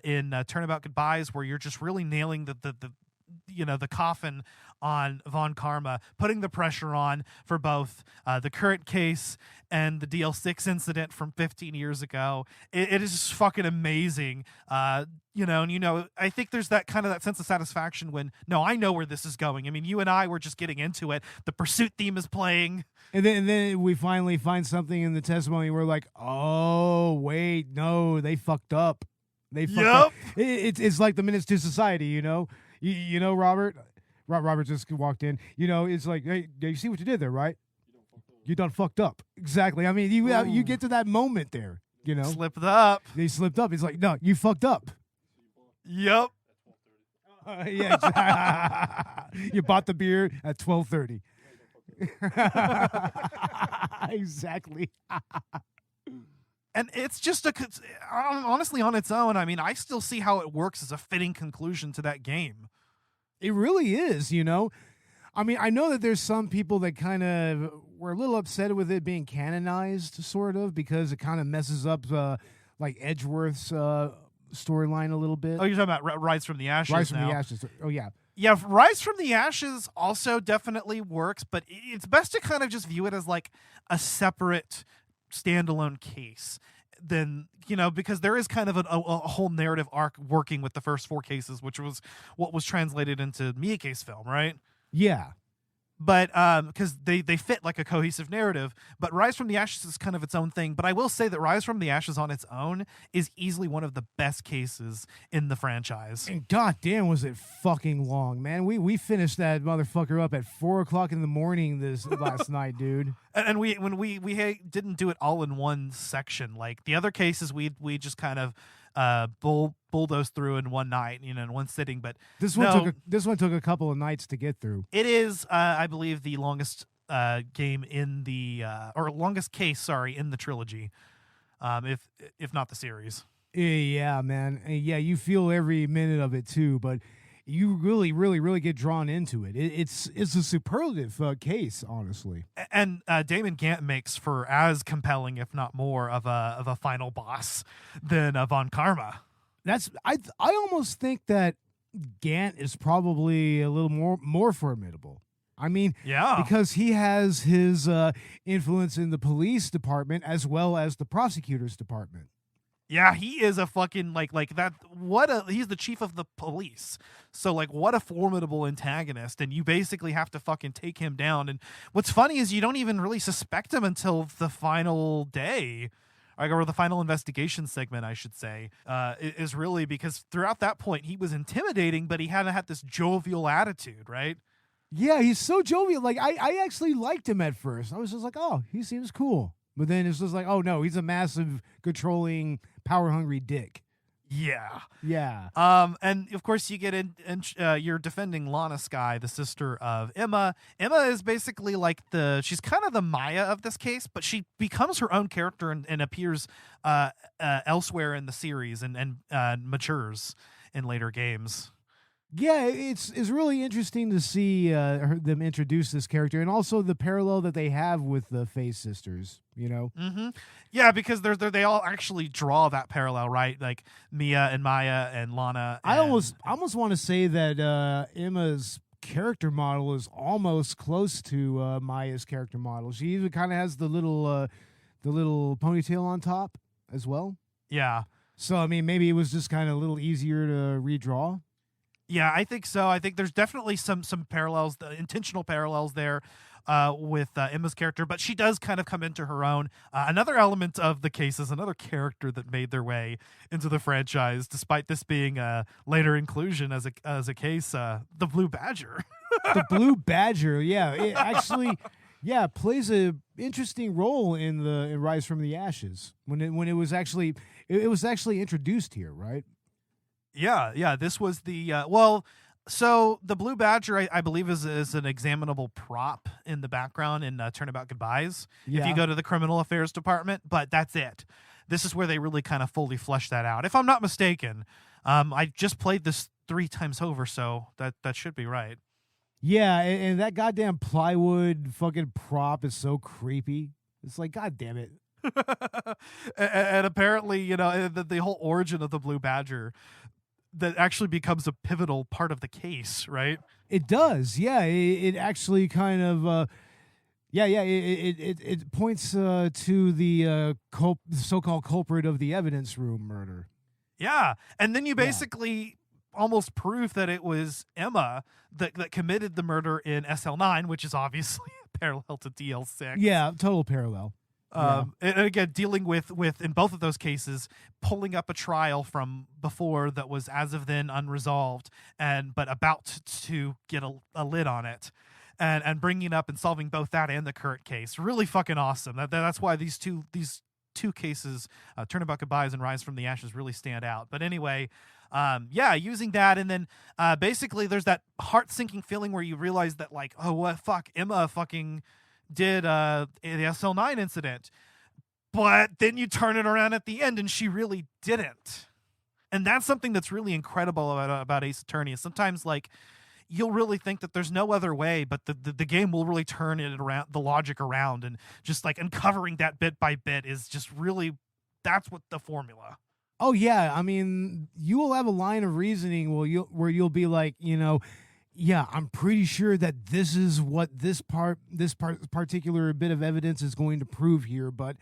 in Turnabout Goodbyes, where you're just really nailing the coffin on Von Karma, putting the pressure on for both the current case and the DL6 incident from 15 years ago. It is just fucking amazing. I think there's that sense of satisfaction when, no, I know where this is going. I mean, you and I were just getting into it. The pursuit theme is playing. And then we finally find something in the testimony. We're like, oh, wait, no, they fucked up. They fucked up. It's like the Minutes to Society, Robert? Robert just walked in. It's like, hey, you see what you did there, right? You done fucked up. Exactly. I mean, you get to that moment there, Slipped up. They slipped up. It's like, no, you fucked up. Yep. Yeah, exactly. You bought the beer at 12:30. Exactly. And it's just honestly on its own, I mean, I still see how it works as a fitting conclusion to that game. It really is, I mean, I know that there's some people that kind of we're a little upset with it being canonized, sort of, because it kind of messes up like Edgeworth's storyline a little bit. Oh, you're talking about Rise from the Ashes. Rise from now. the Ashes. Oh yeah. Yeah, Rise from the Ashes also definitely works, but it's best to kind of just view it as like a separate standalone case. Then, because there is kind of a whole narrative arc working with the first 4 cases, which was what was translated into Miike's film, right? Yeah. But because they fit like a cohesive narrative, but Rise from the Ashes is kind of its own thing. But I will say that Rise from the Ashes on its own is easily one of the best cases in the franchise. And goddamn, was it fucking long, man. We finished that motherfucker up at 4:00 in the morning this last night, dude. And we didn't do it all in one section. Like the other cases, we just kind of bulldoze through in one night, in one sitting. But this one took a couple of nights to get through. It is, I believe, the longest game in the or longest case, sorry, in the trilogy, if not the series. Yeah, man. Yeah, you feel every minute of it too, but you really, really, really get drawn into it. It's a superlative case, honestly. And Damon Gant makes for as compelling, if not more, of a final boss than Von Karma. I almost think that Gant is probably a little more formidable. I mean, yeah, because he has his influence in the police department as well as the prosecutor's department. Yeah, he is a fucking like that. He's the chief of the police. So like, what a formidable antagonist. And you basically have to fucking take him down. And what's funny is you don't even really suspect him until the final day, or the final investigation segment, I should say, is really because throughout that point he was intimidating, but he hadn't had this jovial attitude, right? Yeah, he's so jovial. Like I actually liked him at first. I was just like, oh, he seems cool. But then it's just like, oh no, he's a massive, controlling, power-hungry dick. Yeah. Yeah. And of course you get in, you're defending Lana Skye, the sister of Emma. Emma is basically like she's kind of the Maya of this case, but she becomes her own character and appears elsewhere in the series and matures in later games. Yeah, it's really interesting to see them introduce this character, and also the parallel that they have with the Faye sisters. Mm-hmm. Yeah, because they all actually draw that parallel, right? Like Mia and Maya and Lana. I almost want to say that Emma's character model is almost close to Maya's character model. She even kind of has the little ponytail on top as well. Yeah. So I mean, maybe it was just kind of a little easier to redraw. Yeah, I think so. I think there's definitely some parallels, intentional parallels there with Emma's character, but she does kind of come into her own. Another element of the case is another character that made their way into the franchise, despite this being a later inclusion as a case, the Blue Badger. The Blue Badger, yeah. It actually, plays a interesting role in Rise from the Ashes when it was actually introduced here, right? Yeah. This was the so the Blue Badger, I believe, is an examinable prop in the background in Turnabout Goodbyes. Yeah. If you go to the criminal affairs department, but that's it. This is where they really kind of fully flesh that out. If I'm not mistaken, I just played this 3 times over, so that should be right. Yeah, and that goddamn plywood fucking prop is so creepy. It's like, god damn it. and apparently, the whole origin of the Blue Badger that actually becomes a pivotal part of the case, right? It does, yeah. It actually kind of, it points to the so-called culprit of the evidence room murder. Yeah, and then you basically almost prove that it was Emma that committed the murder in SL9, which is obviously parallel to DL6. Yeah, total parallel. And again, dealing with in both of those cases, pulling up a trial from before that was as of then unresolved, but about to get a lid on it, and bringing up and solving both that and the current case. Really fucking awesome. That's why these two cases, Turnabout Goodbyes and Rise from the Ashes, really stand out. But anyway, using that, and then basically there's that heart-sinking feeling where you realize that, like, oh, what, fuck, Emma fucking did the SL9 incident, but then you turn it around at the end and she really didn't. And that's something that's really incredible about Ace Attorney. Is sometimes, like, you'll really think that there's no other way, but the game will really turn it around, the logic around, and just like uncovering that bit by bit is just really, that's what the formula. Oh yeah, I mean, you will have a line of reasoning where you'll be like, yeah, I'm pretty sure that this is what this particular bit of evidence is going to prove here, but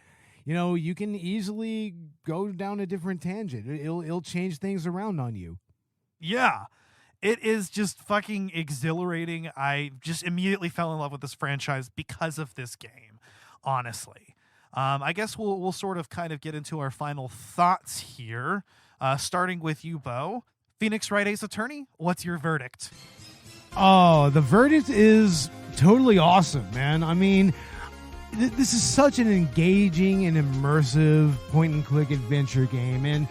you can easily go down a different tangent. It'll change things around on you. Yeah. It is just fucking exhilarating. I just immediately fell in love with this franchise because of this game, honestly. I guess we'll sort of kind of get into our final thoughts here, starting with you, Beau. Phoenix Wright Ace Attorney, what's your verdict? Oh, the verdict is totally awesome, man. I mean, this is such an engaging and immersive point-and-click adventure game, and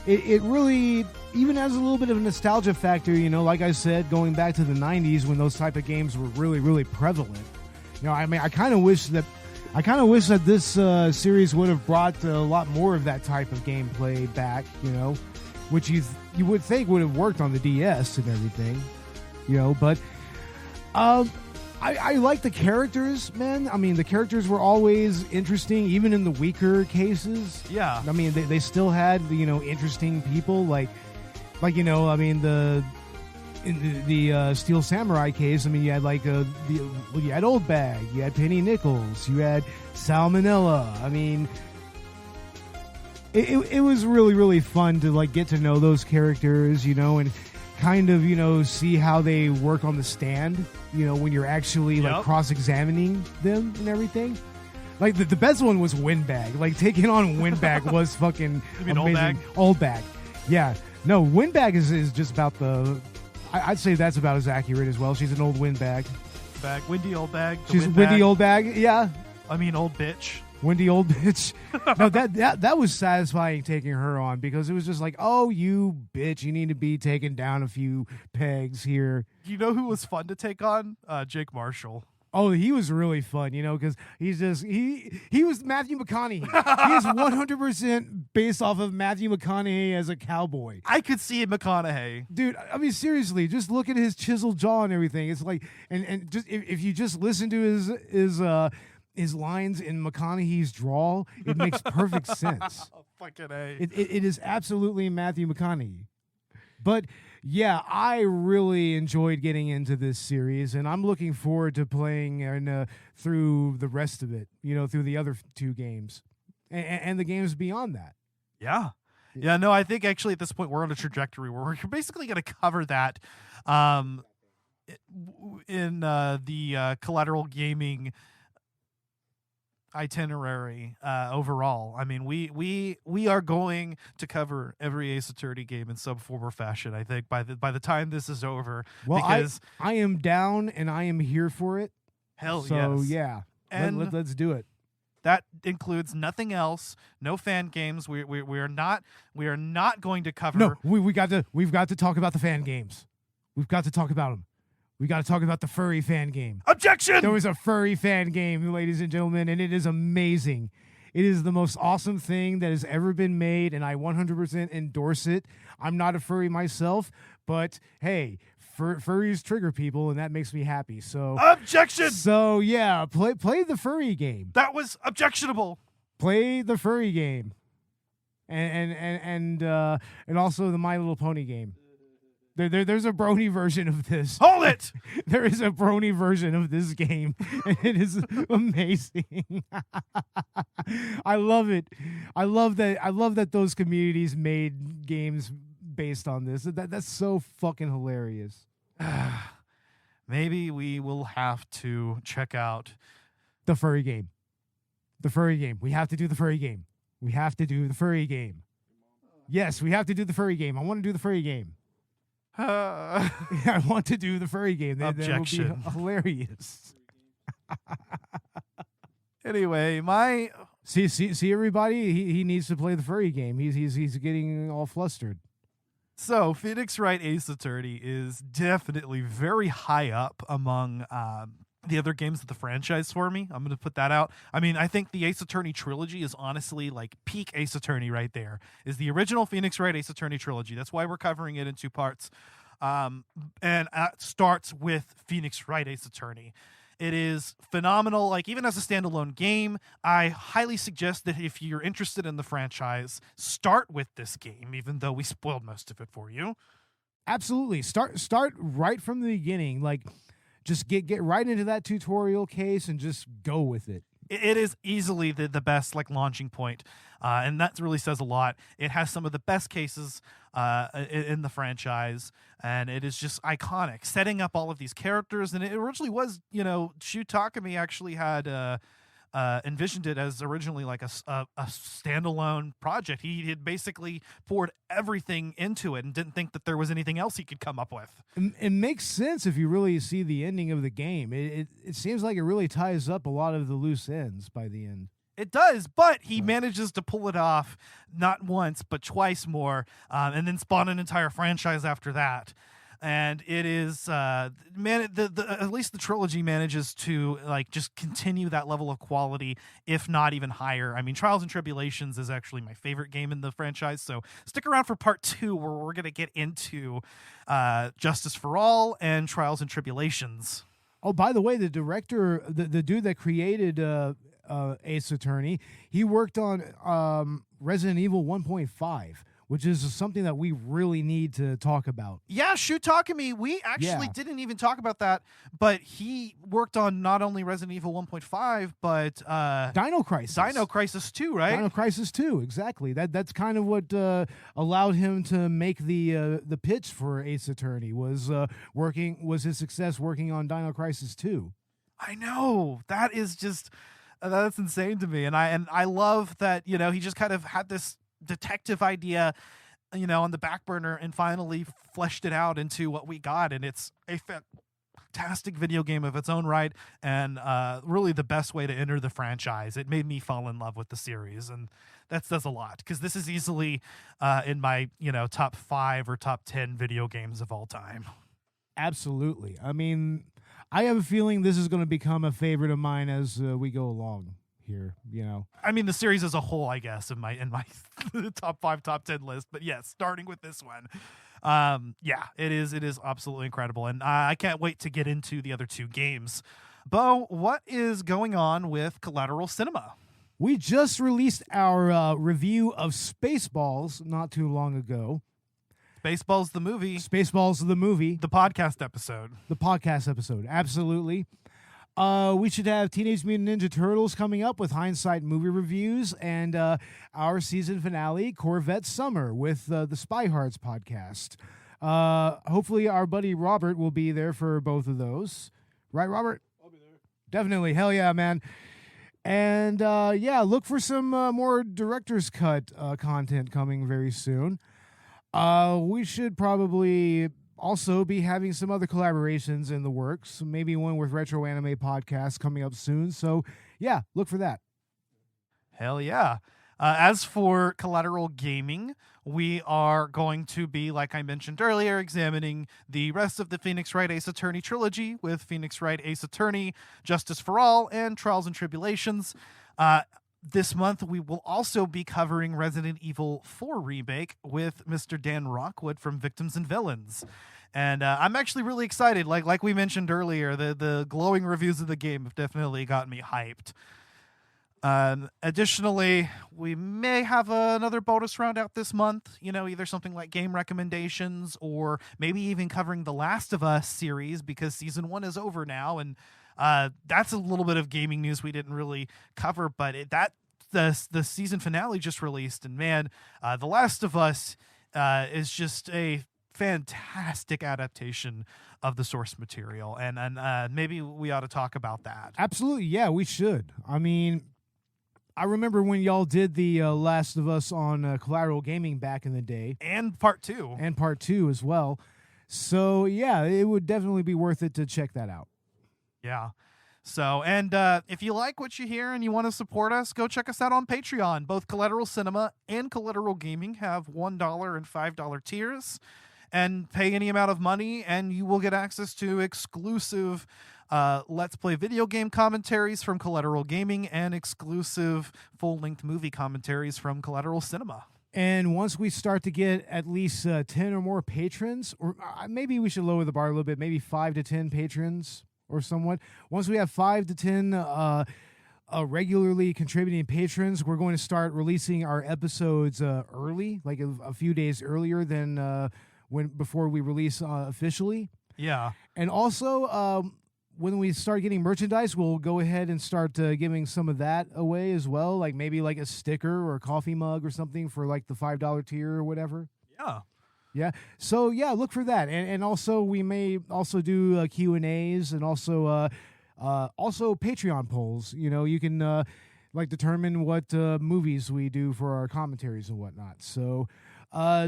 it really even has a little bit of a nostalgia factor, like I said, going back to the 90s when those type of games were really, really prevalent. I mean, I kind of wish that this series would have brought a lot more of that type of gameplay back, which you would think would have worked on the DS and everything, but I like the characters, man. I mean, the characters were always interesting, even in the weaker cases. Yeah. I mean, they still had, interesting people like, I mean, in the Steel Samurai case, I mean, you had you had Old Bag, you had Penny Nichols, you had Salmonella. I mean, it was really, really fun to get to know those characters, and kind of, see how they work on the stand, when you're actually cross-examining them and everything. Like the best one was Windbag. Like taking on Windbag was fucking amazing. Old Bag. Yeah. No, Windbag is just about I'd say that's about as accurate as well. She's an old windbag. Windy old bag. She's a windy old bag, yeah. I mean, old bitch. Windy old bitch. No, that was satisfying taking her on because it was just like, oh, you bitch, you need to be taken down a few pegs here. You know who was fun to take on? Jake Marshall. Oh, he was really fun, because he's just he was Matthew McConaughey. He is 100% based off of Matthew McConaughey as a cowboy. I could see McConaughey, dude. I mean, seriously, just look at his chiseled jaw and everything. It's like, and just if you just listen to his lines in McConaughey's drawl, it makes perfect sense. Oh, fucking A. It is absolutely Matthew McConaughey. But yeah, I really enjoyed getting into this series, and I'm looking forward to playing through the rest of it, through the other two games and the games beyond that. Yeah. Yeah, no, I think actually at this point we're on a trajectory where we're basically going to cover that in the Collateral Gaming itinerary overall. I mean, we are going to cover every Ace Attorney game in some form or fashion, I think, by the time this is over. Well, because I am down and I am here for it. Hell so, yes. Yeah, and let's do it. That includes nothing else. No fan games. We are not going to cover. No, we've got to talk about the fan games. We've got to talk about them. We got to talk about the furry fan game. Objection! There was a furry fan game, ladies and gentlemen, and it is amazing. It is the most awesome thing that has ever been made, and I 100% endorse it. I'm not a furry myself, but hey, furries trigger people, and that makes me happy. So objection! So yeah, play the furry game. That was objectionable. Play the furry game, and also the My Little Pony game. There's a brony version of this. Hold it! There is a brony version of this game, and it is amazing. I love it. I love that those communities made games based on this. That's so fucking hilarious. Maybe we will have to check out the furry game. The furry game. We have to do the furry game. We have to do the furry game. Yes, we have to do the furry game. I want to do the furry game. I want to do the furry game. Objection. That will be hilarious. Anyway, see everybody. He needs to play the furry game. He's getting all flustered. So Phoenix Wright Ace Attorney is definitely very high up among the other games of the franchise for me. I'm going to put that out. I mean, I think the Ace Attorney trilogy is honestly like peak Ace Attorney right there. Is the original Phoenix Wright Ace Attorney trilogy. That's why we're covering it in two parts. And it starts with Phoenix Wright Ace Attorney. It is phenomenal. Like, even as a standalone game, I highly suggest that if you're interested in the franchise, start with this game, even though we spoiled most of it for you. Absolutely. Start right from the beginning. Like, just get right into that tutorial case and just go with it. It is easily the best like launching point, and that really says a lot. It has some of the best cases in the franchise, and it is just iconic, setting up all of these characters. And it originally was, Shu Takumi actually had envisioned it as originally like a standalone project. He had basically poured everything into it and didn't think that there was anything else he could come up with. It makes sense if you really see the ending of the game. It seems like it really ties up a lot of the loose ends by the end. It does, but he manages to pull it off not once, but twice more, and then spawn an entire franchise after that. And it is, at least the trilogy manages to like just continue that level of quality, if not even higher. I mean, Trials and Tribulations is actually my favorite game in the franchise, so stick around for part 2, where we're going to get into Justice for All and Trials and Tribulations. Oh, by the way, the director, the dude that created Ace Attorney, he worked on Resident Evil 1.5. Which is something that we really need to talk about. Yeah, Shu Takumi, we actually didn't even talk about that, but he worked on not only Resident Evil 1.5, but Dino Crisis. Dino Crisis 2, right? Dino Crisis 2, exactly. That's kind of what allowed him to make the pitch for Ace Attorney, was his success working on Dino Crisis 2. I know. That is just that's insane to me. And I love that, he just kind of had this detective idea, on the back burner, and finally fleshed it out into what we got. And it's a fantastic video game of its own right, and really the best way to enter the franchise. It made me fall in love with the series, and that says a lot, because this is easily in my top 5 or top 10 video games of all time. Absolutely. I mean, I have a feeling this is going to become a favorite of mine as we go along here. I mean, the series as a whole, I guess, in my top 5, top 10 list. But yes, starting with this one, it is absolutely incredible, and I can't wait to get into the other 2 games. Beau, what is going on with Collateral Cinema? We just released our review of Spaceballs not too long ago. Spaceballs the movie. Spaceballs the movie. The podcast episode. The podcast episode, absolutely. We should have Teenage Mutant Ninja Turtles coming up with Hindsight movie reviews, and our season finale, Corvette Summer, with the Spy Hearts podcast. Hopefully our buddy Robert will be there for both of those. Right, Robert? I'll be there. Definitely. Hell yeah, man. And look for some more Director's Cut content coming very soon. We should probably also be having some other collaborations in the works, maybe one with Retro Anime Podcast coming up soon. So, yeah, look for that. Hell yeah. As for Collateral Gaming, we are going to be, like I mentioned earlier, examining the rest of the Phoenix Wright Ace Attorney trilogy with Phoenix Wright Ace Attorney, Justice for All, and Trials and Tribulations. This month, we will also be covering Resident Evil 4 Remake with Mr. Dan Rockwood from Victims and Villains. And I'm actually really excited. Like we mentioned earlier, the glowing reviews of the game have definitely got me hyped. Additionally, we may have another bonus round out this month, either something like game recommendations, or maybe even covering the Last of Us series, because season 1 is over now, and that's a little bit of gaming news we didn't really cover, but the season finale just released, and man, The Last of Us is just a fantastic adaptation of the source material, and maybe we ought to talk about that. Absolutely, yeah, we should. I mean, I remember when y'all did the Last of Us on Collateral Gaming back in the day. And part 2. And part 2 as well. So, yeah, it would definitely be worth it to check that out. Yeah. So, and if you like what you hear and you want to support us, go check us out on Patreon. Both Collateral Cinema and Collateral Gaming have $1 and $5 tiers. And pay any amount of money, and you will get access to exclusive Let's Play video game commentaries from Collateral Gaming and exclusive full-length movie commentaries from Collateral Cinema. And once we start to get at least 10 or more patrons, or maybe we should lower the bar a little bit, maybe 5 to 10 patrons or somewhat. Once we have 5 to 10 regularly contributing patrons, we're going to start releasing our episodes early, like a few days earlier than before we release officially. Yeah. And also, when we start getting merchandise, we'll go ahead and start giving some of that away as well, like maybe like a sticker or a coffee mug or something for like the $5 tier or whatever. Yeah. Yeah. So yeah, look for that, and also we may also do Q&As and also Patreon polls. You know, you can like determine what movies we do for our commentaries and whatnot. So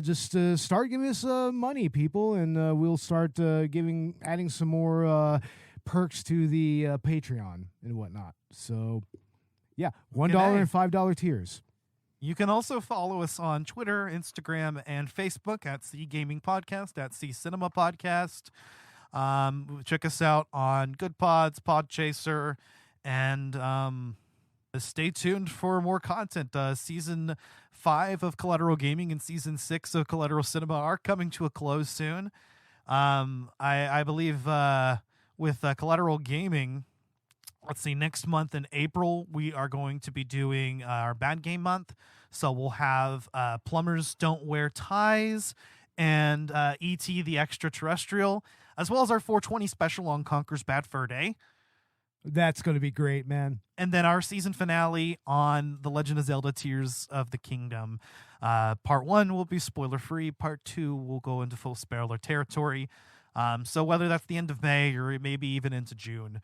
just start giving us money, people, and we'll start adding some more perks to the Patreon and whatnot. So yeah, $1 and $5 tiers. You can also follow us on Twitter, Instagram, and Facebook at C Gaming Podcast, at C Cinema Podcast. Check us out on Good Pods, Podchaser, and stay tuned for more content. Season 5 of Collateral Gaming and Season 6 of Collateral Cinema are coming to a close soon. I believe with Collateral Gaming, let's see, next month in April, we are going to be doing our Bad Game Month. So we'll have Plumbers Don't Wear Ties and E.T. the Extraterrestrial, as well as our 420 special on Conker's Bad Fur Day. That's going to be great, man. And then our season finale on The Legend of Zelda Tears of the Kingdom. Part 1 will be spoiler-free. Part 2 will go into full spoiler territory. So whether that's the end of May or maybe even into June,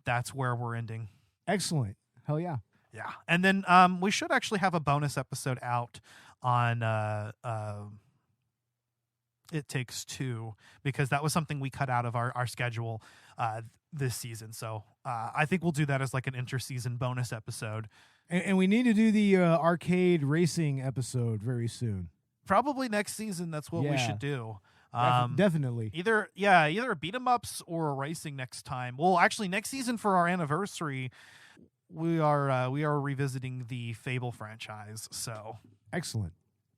that's where we're ending. Excellent. Hell yeah. Yeah. And then we should actually have a bonus episode out on It Takes Two, because that was something we cut out of our schedule this season. So I think we'll do that as like an interseason bonus episode. And we need to do the arcade racing episode very soon. Probably next season. That's what we should do. Definitely. Either a beat 'em ups or a racing next time. Well, actually, next season for our anniversary, we are revisiting the Fable franchise. So excellent.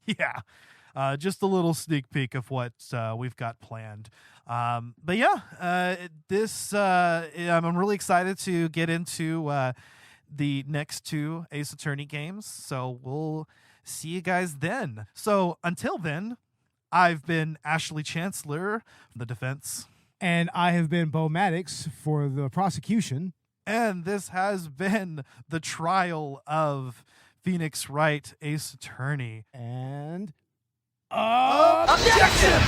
Yeah. Just a little sneak peek of what we've got planned. But yeah, I'm really excited to get into the next 2 Ace Attorney games. So we'll see you guys then. So until then, I've been Ashley Chancellor from the defense. And I have been Beau Maddox for the prosecution. And this has been the trial of Phoenix Wright, Ace Attorney. And objection!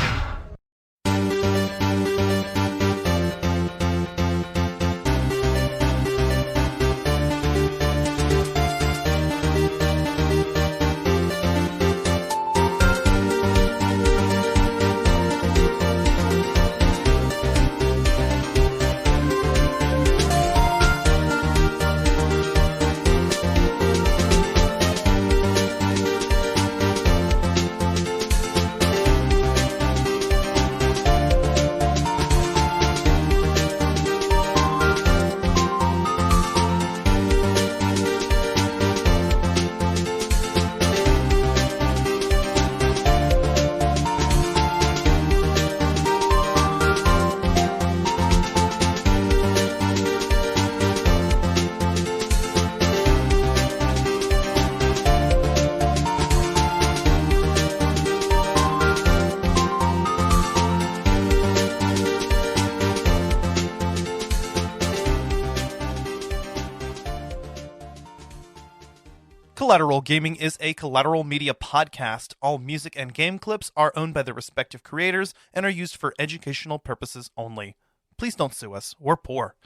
Collateral Gaming is a Collateral Media podcast. All music and game clips are owned by their respective creators and are used for educational purposes only. Please don't sue us. We're poor.